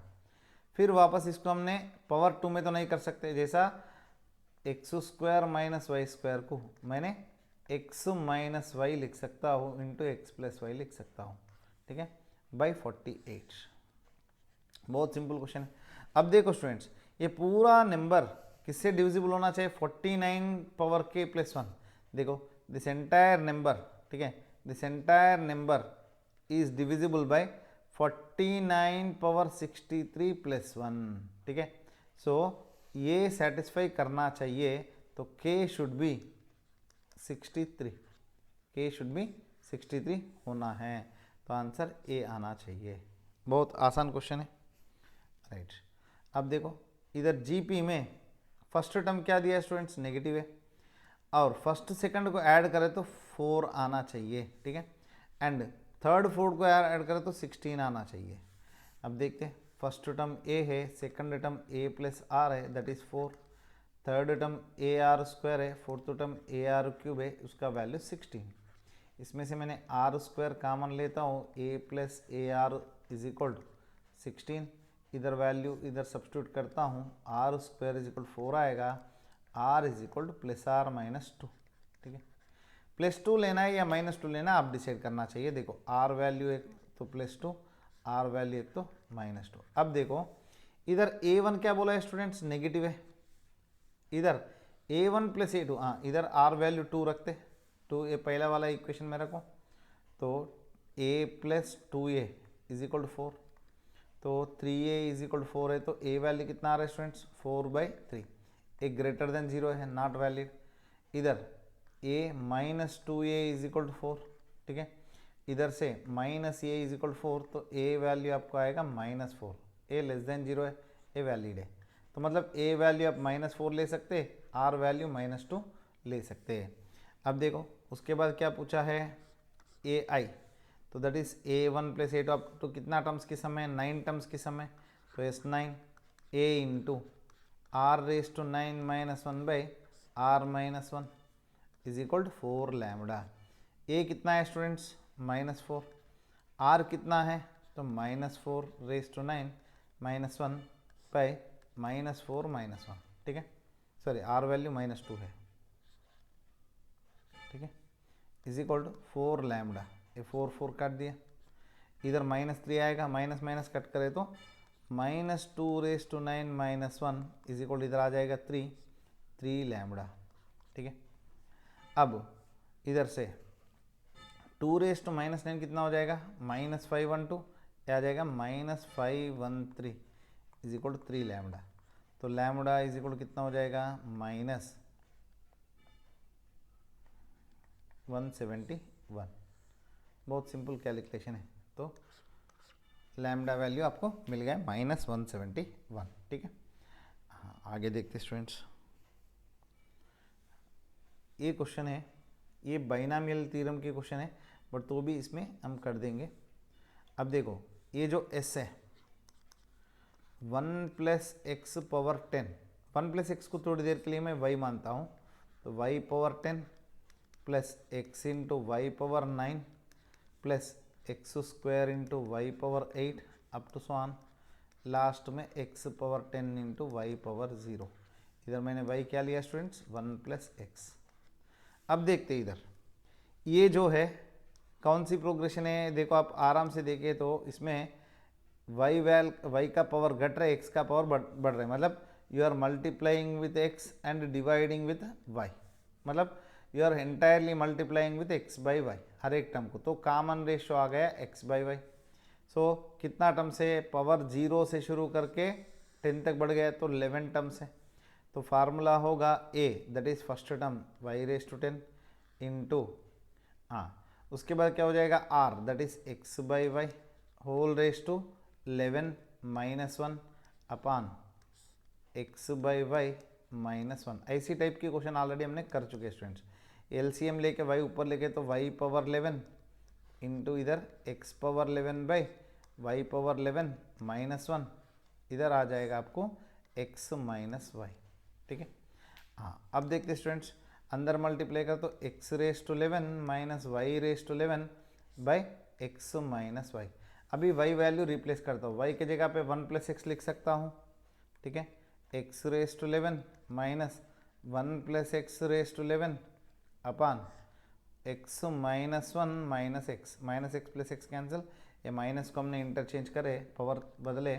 फिर वापस इसको हमने पावर 2 में तो नहीं कर सकते, जैसा x square minus Y square को मैंने एक्स माइनस वाई लिख सकता हूँ इंटू एक्स प्लस वाई लिख सकता हूँ, ठीक है, बाई 48। बहुत सिंपल क्वेश्चन है। अब देखो स्टूडेंट्स, ये पूरा नंबर किससे डिविजिबल होना चाहिए, 49 पावर के प्लस 1। देखो दिस एंटायर नंबर, ठीक है, this entire number is divisible by 49 power 63 plus 1, ठीक है। सो ये सेटिस्फाई करना चाहिए, तो k should be 63, k should be 63 होना है, तो आंसर ए आना चाहिए। बहुत आसान क्वेश्चन है, राइट। अब देखो इधर जीपी में फर्स्ट टर्म क्या दिया है स्टूडेंट्स, नेगेटिव है, और फर्स्ट सेकंड को ऐड करें तो 4 आना चाहिए, ठीक है, एंड थर्ड फोर्थ को ऐड करें तो 16 आना चाहिए। अब देखते हैं, फर्स्ट टर्म ए है, second term a plus r है, that is 4, third term A R square है, fourth term A R cube है, उसका वैल्यू 16। इसमें से मैंने आर स्क्वायर कॉमन लेता हूँ, a plus A r is equal 16, इधर वैल्यू इधर सब्स्टिट्यूट करता हूँ, आर स्क्वायर इज इक्वल 4 आएगा, r is equal to plus r minus 2, ठीक है। +2 लेना है या -2 लेना है आप डिसाइड करना चाहिए। देखो आर वैल्यू एक तो +2, आर वैल्यू एक तो -2। अब देखो इधर a1 क्या बोला है स्टूडेंट्स, नेगेटिव है, इधर a1 + a2, हाँ इधर आर वैल्यू 2 रखते, 2 ये पहला वाला इक्वेशन में रखो, तो a + 2a is equal to 4, तो 3a इज इक्वल टू 4 है, तो a वैल्यू कितना आ रहा है स्टूडेंट्स, 4/3, एक ग्रेटर देन 0 है, नॉट वैलिड। इधर a - 2a is equal to 4, ठीक है, इधर से -a इज इक्वल टू 4, तो a वैल्यू आपको आएगा -4, a लेस देन 0 है, a वैलिड है, तो मतलब a वैल्यू आप -4 ले सकते हैं, r वैल्यू -2 ले सकते हैं। अब देखो उसके बाद क्या पूछा है, ai, तो that is a1 + a2 up to कितना टर्म्स की सम है, 9 टर्म्स की सम है, तो s9 a इंटू r⁻9 - 1/r-1 is equal to 4 lambda. A कितना है स्टूडेंट्स, -4, आर कितना है, तो -4⁻9 - 1/-4 - 1, ठीक है, सॉरी आर वैल्यू -2 है, ठीक है, इज इक्वल टू 4 लैम्बडा, ये 4 काट दिया, इधर -3 आएगा, माइनस कट करे तो -2⁻9 - 1 इज इक्वल इधर आ जाएगा 3 लैम्बडा, ठीक है। अब इधर से 2⁻9 कितना हो जाएगा, -512, क्या आ जाएगा -513 इज इक्वल टू 3 लैम्बडा, तो लैम्बडा इज इक्वल कितना हो जाएगा -171। बहुत सिंपल कैलकुलेशन है, तो लैम्बडा वैल्यू आपको मिल गया -171, ठीक है। हाँ आगे देखते स्टूडेंट्स, ये क्वेश्चन है, ये बाइनॉमियल थ्योरम के क्वेश्चन है, बट तो भी इसमें हम कर देंगे। अब देखो ये जो s है 1 + x पावर 10, 1 + x को थोड़ी देर के लिए मैं y मानता हूँ, तो y power 10 plus x into y power 9 plus x square into y power 8 up to so on, last में x power 10 into y power 0। इधर मैंने y क्या लिया स्टूडेंट्स, 1 + x। अब देखते इधर ये जो है कौन सी प्रोग्रेशन है, देखो आप आराम से देखें तो इसमें y का पावर घट रहा है, x का पावर बढ़ रहा है, मतलब you are multiplying with x and dividing with y, मतलब you are entirely multiplying with x/y हर एक टर्म को, तो कॉमन रेशियो आ गया x/y। सो कितना टर्म से, पावर 0 से शुरू करके 10 तक बढ़ गया, तो 11 टर्म्स है, तो फार्मूला होगा a that is first term y⁻10 into, हाँ उसके बाद क्या हो जाएगा r that is x/y whole raise to 11 - 1 upon x/y -1। ऐसी टाइप के क्वेश्चन ऑलरेडी हमने कर चुके हैं स्टूडेंट्स। एलसीएम लेके y ऊपर लेके तो y पावर 11 इंटू इधर x पावर 11/y पावर 11 -1, इधर आ जाएगा आपको x - y, ठीक है। हाँ अब देखते स्टूडेंट्स, अंदर मल्टीप्लाई कर तो x⁻11 - y⁻11 by x - y। अभी y वैल्यू रिप्लेस करता हूँ, y के जगह पे 1 + x लिख सकता हूँ, ठीक है, x⁻11 माइनस 1 + x⁻11 अपान x-1 minus x + x cancel, ये माइनस को हमने इंटरचेंज करे, पावर बदले,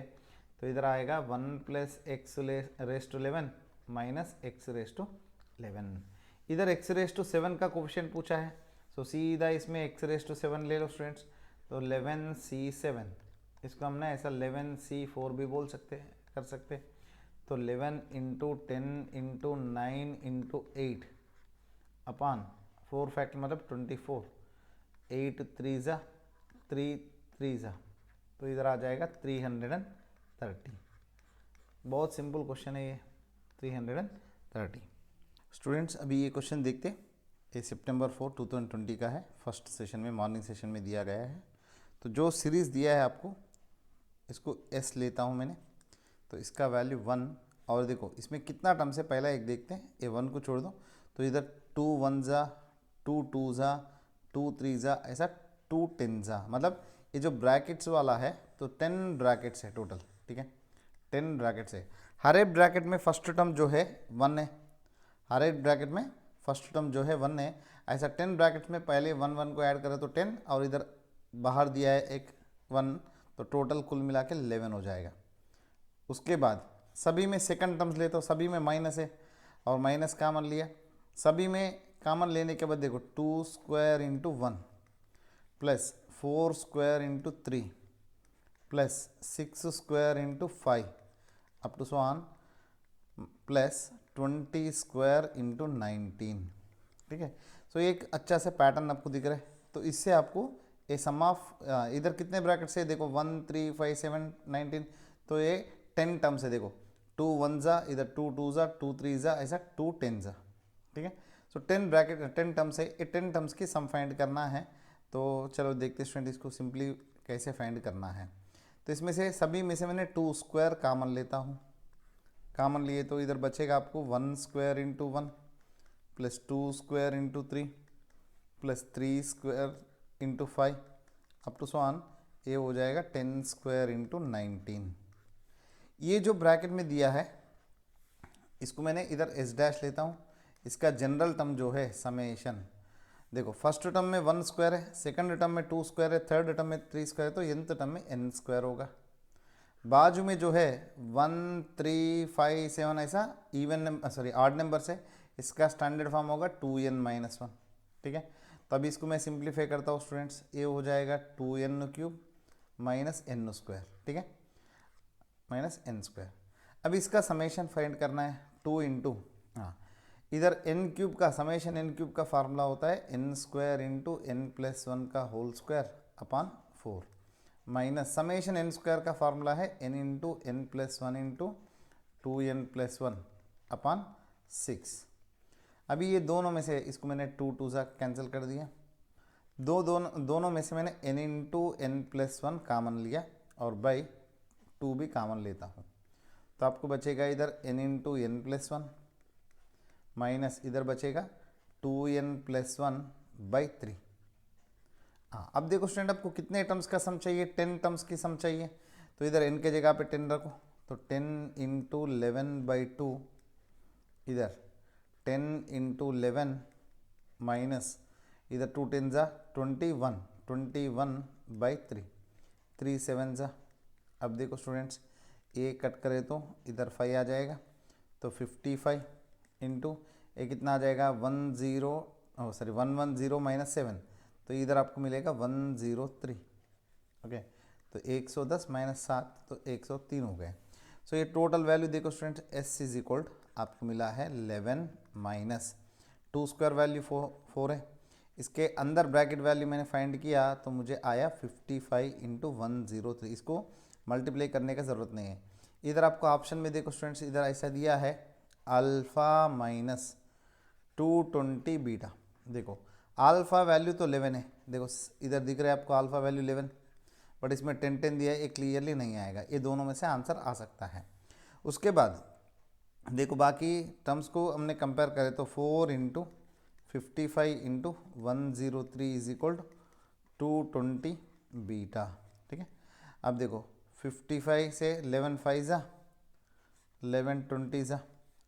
तो इधर आएगा 1 + x⁻11 माइनस x⁻11। इधर x⁻7 का कोफिशिएंट पूछा है, तो सीधा इसमें x⁻7 ले लो स्टूडेंट्स, तो 11c7, इसको हमने ऐसा 11c4 भी बोल सकते हैं, कर सकते, तो 11 × 10 × 9 × 8 अपान 4 फैक्टर मतलब 24, 8 3 ज़ा 3 3 ज़ा, तो इधर आ जाएगा 330। बहुत सिंपल क्वेश्चन है ये, 330। स्टूडेंट्स अभी ये क्वेश्चन देखते, ये सितंबर 4 2020 का है, फर्स्ट सेशन में मॉर्निंग सेशन में दिया गया है। तो जो सीरीज़ दिया है आपको, इसको S लेता हूँ मैंने, तो इसका वैल्यू 1, और देखो इसमें कितना टर्म्स है पहला एक देखते हैं, ये 1 को छोड़ दो, तो इधर 2 1 ज़ा 2 2 ज़ा 2 3 ज़ा, ऐसा 2 10 ज़ा, मतलब ये जो ब्रैकेट्स वाला है तो 10 ब्रैकेट्स है टोटल, ठीक है, 10 ब्रैकेट्स है। हर एक ब्रैकेट में फर्स्ट टर्म जो है 1 है, हर एक ब्रैकेट में फर्स्ट टर्म जो है 1 है, ऐसा 10 ब्रैकेट्स में पहले 1 1 को ऐड करें तो 10, और इधर बाहर दिया है एक 1, तो टोटल कुल मिला के 11 हो जाएगा। उसके बाद सभी में सेकंड टर्म्स ले, तो सभी में माइनस है और माइनस कॉमन लिया, सभी में कॉमन लेने के बाद देखो 2 square × 1 plus 4 square × 3 plus 6 square × 5 up to so on plus 20 square × 19, ठीक है। सो एक अच्छा सा पैटर्न आपको दिख रहा है, तो इससे आपको ए सम ऑफ, इधर कितने ब्रैकेट से देखो 1 3 5 7 19, तो ये 10 टर्म्स है, देखो 2 1 ज़ा, इधर 2 2 ज़ा 2 3 ज़ा, ऐसा 2 10 ज़ा, ठीक है। सो 10 ब्रैकेट 10 टर्म्स है, ये 10 टर्म्स की सम फाइंड करना है। तो चलो देखते स्टूडेंट इसको सिंपली कैसे फाइंड करना है। तो इसमें से सभी में से मैंने 2 स्क्वायर कॉमन लेता हूँ, कॉमन लिए तो इधर बचेगा आपको 1 square × 1 plus 2 square × 3 plus 3 square × 5 up to so on, ये हो जाएगा 10 स्क्वायर × 19। ये जो ब्रैकेट में दिया है इसको मैंने इधर S डैश लेता हूँ, इसका जनरल टर्म जो है समेशन, देखो फर्स्ट टर्म में 1 स्क्वायर है, सेकंड टर्म में 2 स्क्वायर है, थर्ड टर्म में 3 स्क्वायर है, तो nth टर्म में n स्क्वायर होगा। बाजू में जो है 1 3 5 7 ऐसा इवन ऑड नंबर से, इसका स्टैंडर्ड फॉर्म होगा 2n-1, ठीक है। तो अभी इसको मैं सिंप्लीफाई करता हूँ स्टूडेंट्स, ये हो जाएगा 2n³ माइनस n स्क्वायर, ठीक है, माइनस n स्क्वायर। अब इसका समेशन फाइंड करना है, 2 × इधर n³ का समेशन n³ का फार्मूला होता है n स्क्वायर × n+1 का whole square upon 4 minus summation n square का फार्मूला है n × n+1 × 2n+1 अपान 6। अभी ये दोनों में से इसको मैंने 2 2 सा कैंसिल कर दिया, दोनों में से मैंने n × n+1 कॉमन लिया और बाई 2 भी कॉमन लेता हूँ, तो आपको बचेगा इधर n × n+1 माइनस इधर बचेगा 2n+1/3। हाँ अब देखो स्टूडेंट आपको कितने टर्म्स का सम चाहिए, 10 टर्म्स की सम चाहिए, तो इधर n के जगह पे 10 रखो, तो 10 × 11/2, इधर 10 × 11 माइनस इधर 2 10 ज़ा 21, 21/3, 3 7 ज़ा। अब देखो स्टूडेंट्स ये कट करे तो इधर 5 आ जाएगा, तो 55 इंटू ये कितना आ जाएगा 110 माइनस 7, तो इधर आपको मिलेगा 103, ओके। तो 110 माइनस 7 तो 103 हो गए। सो ये टोटल वैल्यू देखो स्टूडेंट S इज इक्वल आपको मिला है 11 माइनस 2 स्क्वायर वैल्यू 4 है, इसके अंदर ब्रैकेट वैल्यू मैंने फाइंड किया तो मुझे आया 55 × 103। इसको मल्टीप्लाई करने का ज़रूरत नहीं है। इधर आपको ऑप्शन में देखो स्टूडेंट्स, इधर ऐसा दिया है अल्फ़ा माइनस 220 बीटा। देखो अल्फ़ा वैल्यू तो 11 है, देखो इधर दिख रहा है आपको अल्फ़ा वैल्यू 11, बट इसमें 10 10 दिया है, ये क्लियरली नहीं आएगा, ये दोनों में से आंसर आ सकता है। उसके बाद देखो बाकी टर्म्स को हमने कंपेयर करें तो 4 × 55 × 103 इज इक्वल 220 बीटा, ठीक है। अब देखो 55 से 11 5 ज़ा 11 20 ज़ा,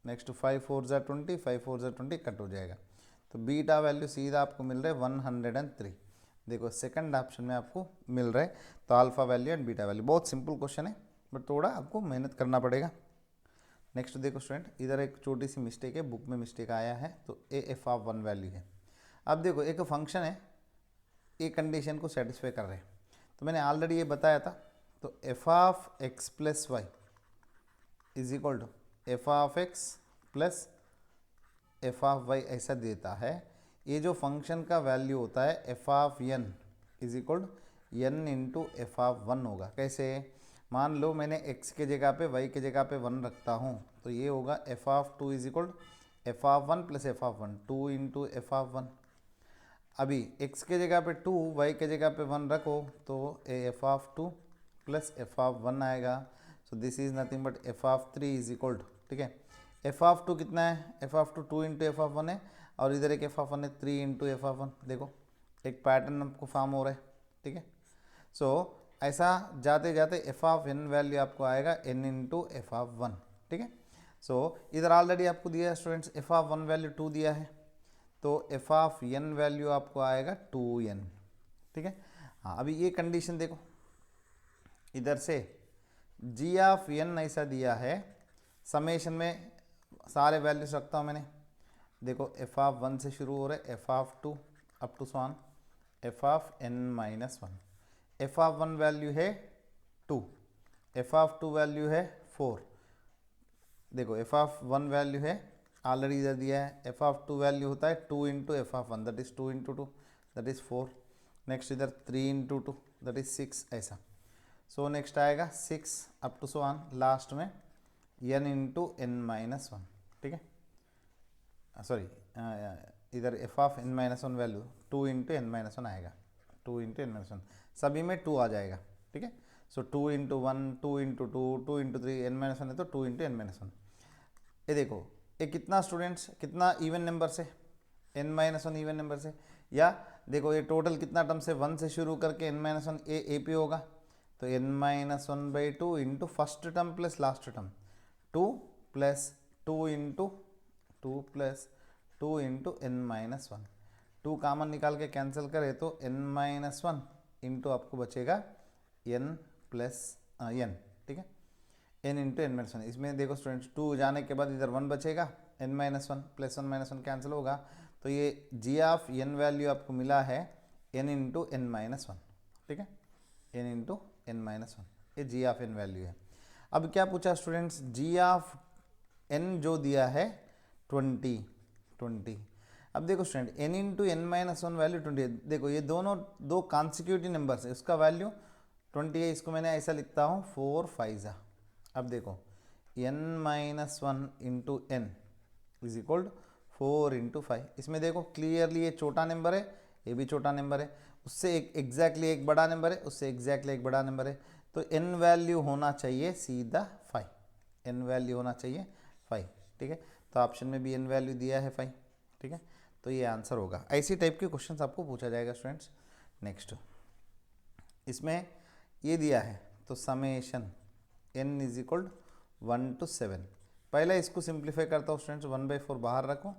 नेक्स्ट 5 4 ज़ा 20, 5 4 ज़ा 20 कट हो जाएगा। तो बीटा वैल्यू सीधा आपको मिल रहा है 103। देखो सेकंड ऑप्शन में आपको मिल रहा है। तो alpha value and beta value, बहुत सिंपल क्वेश्चन है बट थोड़ा आपको मेहनत करना पड़ेगा। नेक्स्ट देखो स्टूडेंट, इधर एक छोटी सी मिस्टेक है, बुक में मिस्टेक आया है। तो A F of one value है। अब देखो एक फंक्शन है, ए कंडीशन को सेटिस्फाई कर रहे हैं। तो मैंने ऑलरेडी ये बताया था। तो F of x plus Y is equal to F of x plus f of Y ऐसा देता है। ये जो फंक्शन का वैल्यू होता है f of n is equal n into F of one होगा। कैसे? मान लो मैंने x के जगह पे y के जगह पे 1 रखता हूँ, तो ये होगा F of two is equal F of one plus f of one, 2 into F of one. अभी x के जगह पे 2, y के जगह पे 1 रखो तो F of two plus f of one आएगा। So this is nothing but f of three is equal to, ठीक है, एफ ऑफ टू कितना है? F of two 2 into F of one है, और इधर एक एफ ऑफ वन है 3 इंटू एफ ऑफ वन। देखो एक पैटर्न आपको फॉर्म हो रहा है, ठीक है। सो ऐसा जाते जाते एफ ऑफ एन वैल्यू आपको आएगा n into F of one, ठीक है। सो इधर ऑलरेडी आपको दिया है students, f of one value 2 दिया है, तो एफ ऑफ एन वैल्यू आपको आएगा 2n, ठीक है। हाँ अभी ये कंडीशन देखो, इधर से जी ऑफ एन ऐसा दिया है, समेशन में सारे वैल्यूज रखता हूँ मैंने। देखो एफ ऑफ वन से शुरू हो रहा है, f of two up to so on f of n minus one. F of one value है 2, एफ ऑफ टू वैल्यू है 4। देखो एफ ऑफ वन वैल्यू है ऑलरेडी इधर दिया है, एफ ऑफ टू वैल्यू होता है 2 into F of one, that is 2 into to that is 4। Next इधर 3 इंटू टू दैट इज 6 ऐसा। सो नेक्स्ट आएगा 6 up to so on, last में n into n minus one, ठीक है। सॉरी इधर F of n minus one value 2 into n minus one आएगा, 2 into n minus one, सभी में 2 आ जाएगा, ठीक है। So 2 into one, 2 into two, 2 into three, n minus one है तो 2 इंटू एन माइनस वन। ये देखो ये कितना स्टूडेंट्स, कितना इवन नंबर से? N minus one even number से। या देखो ये टोटल कितना टर्म से, 1 से शुरू करके n minus one A P होगा, तो n minus one by two into first term plus last term, 2 plus 2 into 2 plus 2 into n minus one. 2 common निकाल के कैंसिल करे तो एन माइनस वन इंटू आपको बचेगा एन प्लस एन, ठीक है, n into n minus one. इसमें देखो स्टूडेंट्स 2 जाने के बाद इधर 1 बचेगा, n minus one plus one minus one cancel होगा, तो ये जी ऑफ एन वैल्यू आपको मिला है n into n minus one, ठीक है, n into n minus one, ये जी ऑफ एन वैल्यू है। अब क्या पूछा स्टूडेंट्स, जी ऑफ एन जो दिया है 20। अब देखो student n into n minus one value 20 है। देखो ये दोनों दो कॉन्सिक्यूटिव नंबर्स है, उसका वैल्यू 20 है, इसको मैंने ऐसा लिखता हूँ 4 5 ज़ा। अब देखो n minus one into n is equal 4 into 5। इसमें देखो क्लियरली ये छोटा नंबर है, ये भी छोटा नंबर है, उससे एक एग्जैक्टली एक बड़ा नंबर है, उससे एग्जैक्टली एक बड़ा नंबर है, तो n वैल्यू होना चाहिए सीधा 5, n वैल्यू होना चाहिए 5, ठीक है। तो ऑप्शन में भी n वैल्यू दिया है 5, ठीक है, तो ये आंसर होगा। ऐसी टाइप के क्वेश्चंस आपको पूछा जाएगा स्टूडेंट्स। नेक्स्ट इसमें ये दिया है, तो summation n is equal 1 to 7। पहले इसको सिंप्लीफाई करता हूँ स्टूडेंट्स, 1/4 बाहर रखो,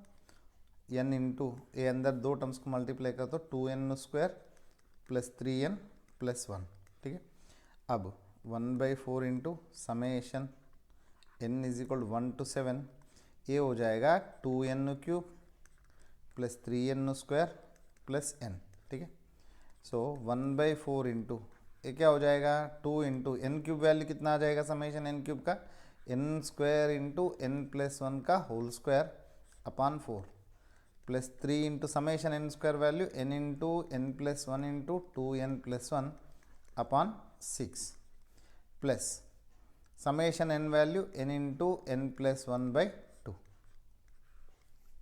n इंटू ये अंदर दो टर्म्स को मल्टीप्लाई करता हूँ, 2n square plus 3n plus 1, ठीक है। अब 1/4 into summation n is equal 1 to 7, ये हो जाएगा 2n cube plus 3n square plus n, ठीक है। सो 1/4 इंटू ये क्या हो जाएगा 2 इंटू एन क्यूब वैल्यू कितना आ जाएगा समेशन एन क्यूब का, n square into n plus one का whole square upon 4 plus 3 into summation n square value n into n plus one into 2n plus one upon 6 plus summation n value n into n plus one by 2।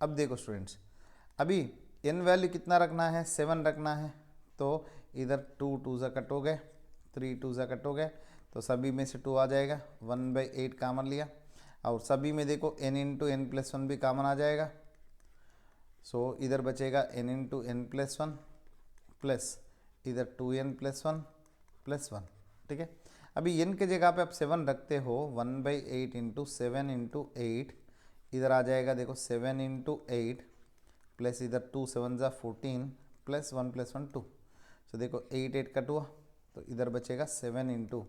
अब देखो students, अभी N value कितना रखना है, 7 रखना है, तो इधर 2 2 ज़ा कट हो गए, 3 2 ज़ा कट हो गए, तो सभी में से 2 आ जाएगा, 1/8 कामन लिया, और सभी में देखो n into n plus one भी कामन आ जाएगा। सो इधर बचेगा n into n plus one plus इधर 2n plus one plus one, ठीक है। अभी n के जगह पे आप 7 रखते हो, 1/8 इंटू 7 इंटू 8, इधर आ जाएगा देखो 7 इंटू 8 प्लस इधर 2 7 ज़ा 14 प्लस 1 प्लस 1 2। सो देखो 8 8 कट हुआ, तो इधर बचेगा 7 इंटू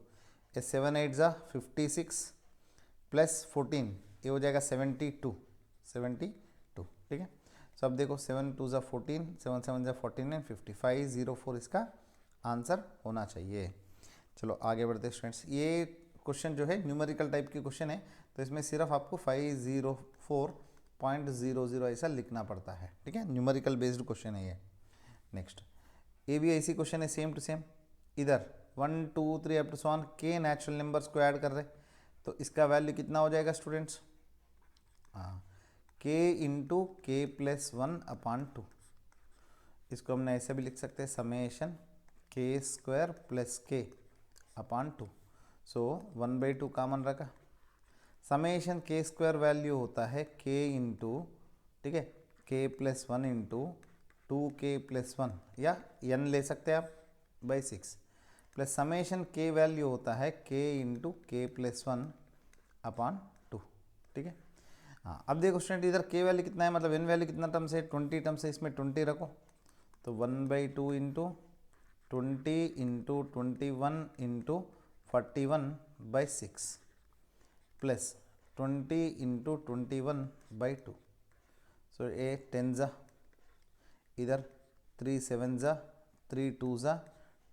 7 8 ज़ा 56 प्लस 14, ये हो जाएगा 72 72, ठीक है। सो अब देखो 7 2 ज़ा 14, 7 7 ज़ा 14 एंड 5504 इसका आंसर होना चाहिए। चलो आगे बढ़ते स्टूडेंट्स। ये क्वेश्चन जो है न्यूमेरिकल टाइप की क्वेश्चन है, तो इसमें सिर्फ आपको 504.00 ऐसा लिखना पड़ता है, ठीक है। न्यूमेरिकल बेस्ड क्वेश्चन है ये। नेक्स्ट, ये भी ऐसी क्वेश्चन है सेम टू सेम। इधर 1 2 3 अप टू सो ऑन के नेचुरल नंबर्स को ऐड कर रहे, तो इसका वैल्यू कितना हो जाएगा स्टूडेंट्स? हाँ, के इंटू के प्लस 1 अपान 2। इसको हमने ऐसे भी लिख सकते हैं, समेशन के स्क्वायर प्लस के अपान 2। सो 1/2 कॉमन रखा, समेशन के स्क्वायर वैल्यू होता है के इंटू, ठीक है, के प्लस 1 इंटू 2k प्लस 1, या n ले सकते हैं आप, बाई 6, प्लस समेशन के वैल्यू होता है के इंटू के प्लस 1 अपान 2, ठीक है। हाँ, अब देखो स्टूडेंट, इधर के वैल्यू कितना है, मतलब n वैल्यू कितना टर्म्स है, 20 टर्म्स है, इसमें 20 रखो, तो 1/2 into 20 into 21 into 41/6 plus 20 into 21/2। सो ये 10 ज़ा, इधर 3 7 ज़ा, 3 2 ज़ा,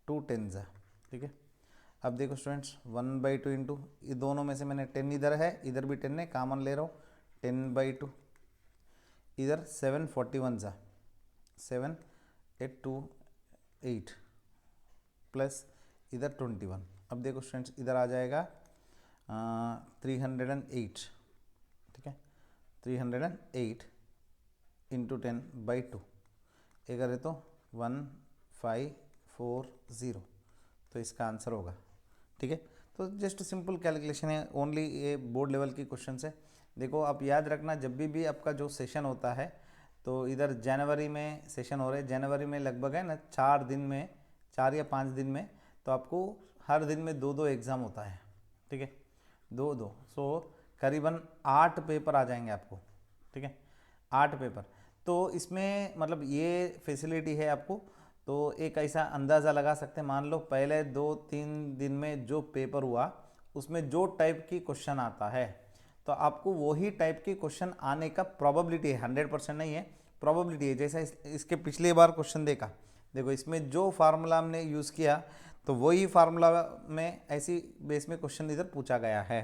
2 10 ज़ा, ठीक है। अब देखो स्टूडेंट्स, 1/2 इंटू, ये दोनों में से मैंने 10 इधर है, इधर भी 10 है, कॉमन ले रहा हूँ, 10/2, इधर 7 41 ज़ा, 7 8 2 8 प्लस इधर 21। अब देखो स्टूडेंट्स, इधर आ जाएगा 308, ठीक है, 308 इंटू 10/2, ये करें तो 1540, तो इसका आंसर होगा, ठीक है। तो जस्ट सिंपल कैलकुलेशन है, ओनली ये बोर्ड लेवल की क्वेश्चन है। देखो आप याद रखना, जब भी आपका जो सेशन होता है, तो इधर जनवरी में सेशन हो रहे हैं, जनवरी में लगभग है ना 4 दिन में, 4 या 5 दिन में, तो आपको हर दिन में 2 एग्ज़ाम होता है, ठीक है, 2 सो करीबन 8 पेपर आ जाएंगे आपको, ठीक है, 8 पेपर। तो इसमें मतलब ये फैसिलिटी है आपको, तो एक ऐसा अंदाज़ा लगा सकते हैं, मान लो पहले 2-3 दिन में जो पेपर हुआ, उसमें जो टाइप की क्वेश्चन आता है, तो आपको वही टाइप के क्वेश्चन आने का प्रोबेबिलिटी है, 100% नहीं है, प्रोबेबिलिटी है। जैसा इसके पिछले बार क्वेश्चन देखा, देखो इसमें जो फार्मूला हमने यूज़ किया, तो वही फार्मूला में ऐसी बेस में क्वेश्चन इधर पूछा गया है,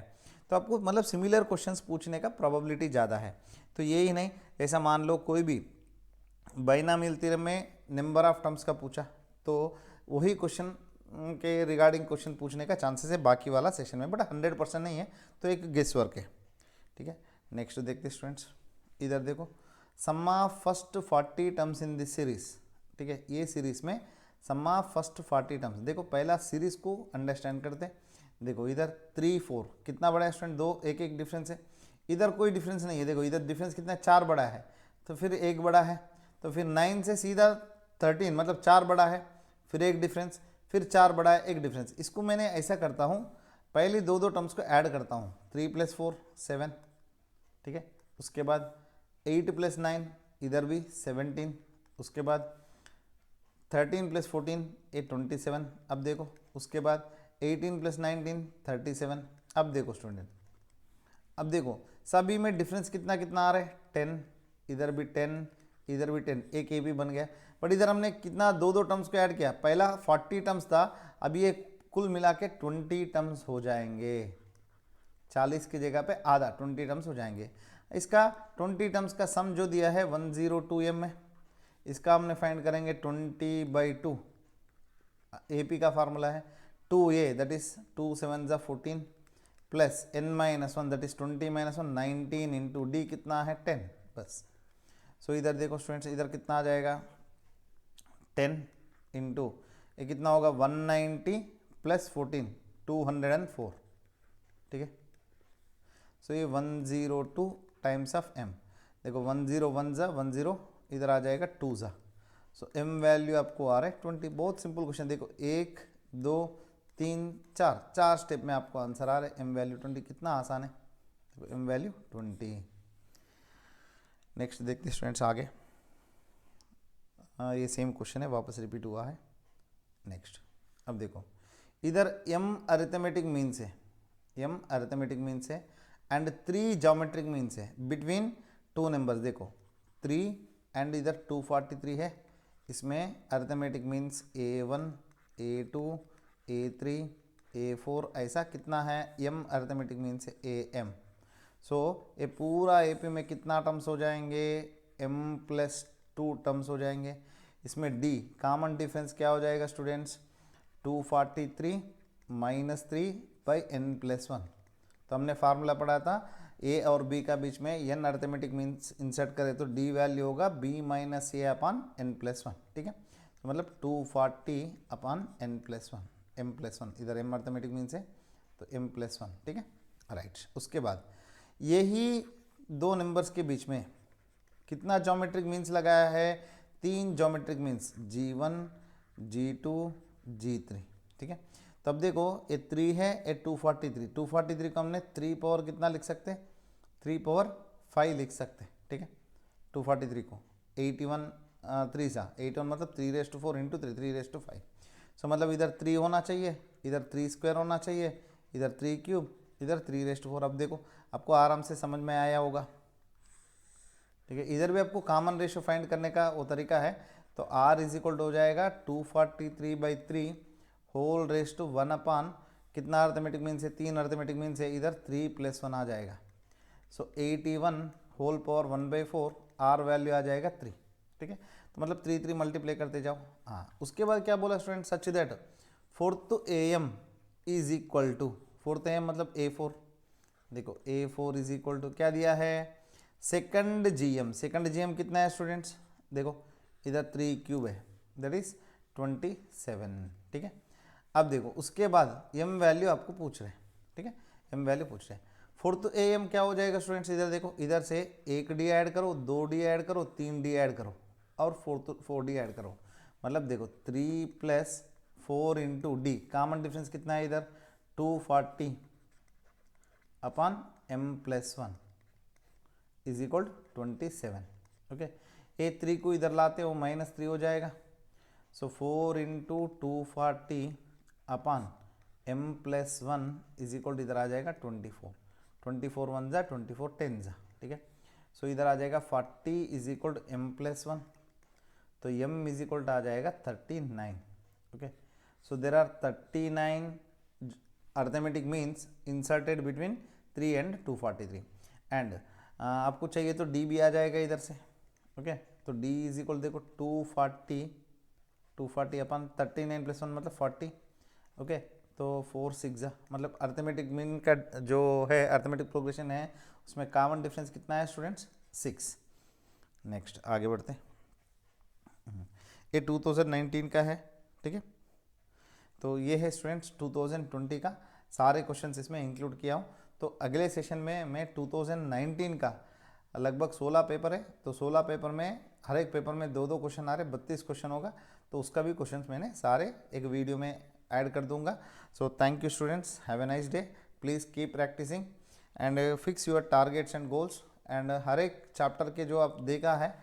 तो आपको मतलब सिमिलर क्वेश्चंस पूछने का प्रोबेबिलिटी ज़्यादा है। तो यही नहीं, जैसा मान लो कोई भी बाइनॉमियल थ्योरम में नंबर ऑफ टर्म्स का पूछा, तो वही क्वेश्चन के रिगार्डिंग क्वेश्चन पूछने का चांसेस है बाकी वाला सेशन में, बट 100% नहीं है, तो एक गेस वर्क है, ठीक है। नेक्स्ट देखते स्टूडेंट्स, इधर देखो, sum of first 40 terms in this series, ठीक है, ये सीरीज में सम ऑफ फर्स्ट 40 टर्म्स। देखो पहला सीरीज को अंडरस्टैंड करते हैं। देखो इधर 3 4 कितना बड़ा है स्टूडेंट, 2 एक एक डिफरेंस है, इधर कोई डिफरेंस नहीं है। देखो इधर डिफरेंस कितना है, 4 बड़ा है, तो फिर एक बड़ा है, तो फिर 9 से सीधा 13, मतलब 4 बड़ा है, फिर एक डिफरेंस, फिर 4 बड़ा है, एक डिफरेंस। इसको मैंने ऐसा करता हूँ, पहले 2 टर्म्स को ऐड करता हूँ, 3 + 4 7, ठीक है, उसके बाद 8 + 9, इधर भी 17, उसके बाद 13 + 14 ये 27। अब देखो उसके बाद 18 + 19 37। अब देखो स्टूडेंट, अब देखो सभी में डिफरेंस कितना कितना आ रहा है, 10, इधर भी 10, इधर भी 10, एक ए भी बन गया। बट इधर हमने कितना 2 टर्म्स को ऐड किया, पहला 40 टर्म्स था, अब ये कुल मिला के 20 टर्म्स हो जाएंगे, 40 की जगह पे आधा 20 टर्म्स हो जाएंगे। इसका 20 टर्म्स का सम जो दिया है 102m में, इसका हमने फाइंड करेंगे 20/2, AP का फार्मूला है 2a, दैट इज 2 7 ज़ा 14 plus n-1 that is 20 - 1 19 into d कितना है 10, बस। सो इधर देखो स्टूडेंट्स, इधर कितना आ जाएगा 10 इंटू ये कितना होगा 190 + 14 204, ठीक है। सो ये 102 टाइम्स ऑफ m। देखो 101 ज़ा 10, इधर आ जाएगा 2 ज़ा, सो m वैल्यू आपको आ रहा है 20। बहुत सिंपल क्वेश्चन। देखो 1 2 3 4 स्टेप में आपको आंसर आ रहा है। एम वैल्यू 20 कितना आसान है, तो एम वैल्यू 20। नेक्स्ट देखते स्टूडेंट्स आगे। ये सेम क्वेश्चन है, वापस रिपीट हुआ है। नेक्स्ट अब देखो, इधर m अरिथमेटिक मीन्स है, m अरिथमेटिक मीन्स है एंड 3 ज्योमेट्रिक मीन्स है बिटवीन 2 नंबर्स। देखो 3 एंड इधर 243 है, इसमें arithmetic means a1 a2 a3 a4 ऐसा कितना है, m अरिथमेटिक मीन्स है am। सो ये पूरा AP में कितना टर्म्स हो जाएंगे, m+2 टर्म्स हो जाएंगे। इसमें d कॉमन डिफरेंस क्या हो जाएगा स्टूडेंट्स, 243 - 3/n+1। तो हमने फार्मूला पढ़ा था a और b का बीच में n अरिथमेटिक मीन्स इंसर्ट करें तो d वैल्यू होगा b - a/n+1। ठीक है, तो मतलब 240/n+1 m+1, इधर m अरिथमेटिक मीन्स है तो m+1। ठीक है, राइट। उसके बाद यही 2 नंबर्स के बीच में कितना ज्योमेट्रिक मीन्स लगाया है, 3 geometric means g1 g2 g3। ठीक है, तब देखो ये 3 है, ये 243 को हमने 3 पावर कितना लिख सकते हैं, 3 पावर 5 लिख सकते हैं। ठीक है, 243 को 81 81 मतलब 3⁴ इंटू 3⁵। सो मतलब इधर 3 होना चाहिए, इधर 3 स्क्वायर होना चाहिए, इधर 3 क्यूब, इधर 3⁴। अब देखो आपको आराम से समझ में आया होगा। ठीक है, इधर भी आपको कॉमन रेशियो फाइंड करने का वो तरीका है। तो r इज इक्वल टू हो जाएगा 243/3 होल रेस टू 1 कितना अरिथमेटिक मीन्स है, 3 अरिथमेटिक मीन्स है, इधर 3+1 आ जाएगा। सो 81 होल पावर 1/4, r वैल्यू आ जाएगा 3। ठीक है, तो मतलब 3 मल्टीप्लाई करते जाओ। हाँ, उसके बाद क्या बोला student, such that 4th AM is equal to, 4th AM मतलब A4। देखो A4 इज इक्वल टू क्या दिया है, सेकंड GM कितना है स्टूडेंट्स, देखो इधर 3 क्यूब है, दैट इज 27। ठीक है, अब देखो उसके बाद m वैल्यू आपको पूछ रहे हैं। ठीक है, m वैल्यू पूछ रहे हैं। 4th AM क्या हो जाएगा स्टूडेंट्स, इधर देखो, इधर से 1d ऐड करो, 2d ऐड करो, 3d ऐड करो और 4d ऐड करो। मतलब देखो 3 + 4 इंटू d, कॉमन डिफरेंस कितना है इधर, 240/m+1 इज इक्वल 27। ओके, ये 3 को इधर लाते हो -3 हो जाएगा। सो 4 इंटू 240/m+1 इज इक्वल इधर आ जाएगा 24। 24 1 जा 24 10 जा। ठीक है, सो इधर आ जाएगा 40 इज इक्वल टू m+1, तो m इज इक्वल टू आ जाएगा 39। Okay, so there are 39 arithmetic means inserted between 3 and 243 and आपको चाहिए तो d भी आ जाएगा इधर से। ओके, तो d इज इक्वल देखो 240/39+1 मतलब 40। ओके, तो 4 6 जा मतलब अरिथमेटिक मीन का जो है अरिथमेटिक प्रोग्रेशन है उसमें कॉमन डिफरेंस कितना है स्टूडेंट्स, 6। नेक्स्ट आगे बढ़ते हैं, ये 2019 का है। ठीक है, तो ये है स्टूडेंट्स 2020 का, सारे क्वेश्चंस इसमें इंक्लूड किया हूँ। तो अगले सेशन में मैं 2019 का लगभग 16 पेपर है, तो 16 पेपर में हर एक पेपर में 2-2 क्वेश्चन आ रहे, 32 क्वेश्चन होगा, तो उसका भी क्वेश्चंस मैंने सारे एक वीडियो में ऐड कर दूंगा। So thank you students, have a nice day, please keep practising and fix your targets and goals. And हर एक चैप्टर के जो आप देखा है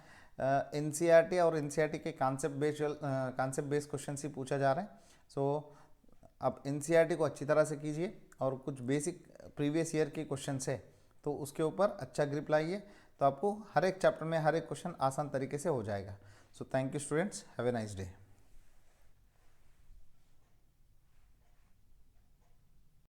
NCERT और NCERT के कॉन्सेप्ट बेस्ड क्वेश्चन ही पूछा जा रहा है। सो आप NCERT को अच्छी तरह से कीजिए और कुछ बेसिक प्रीवियस ईयर के क्वेश्चन है तो उसके ऊपर अच्छा ग्रिप लाइए, तो आपको हर एक चैप्टर में हर एक क्वेश्चन आसान तरीके से हो जाएगा। सो thank you students, have a nice day.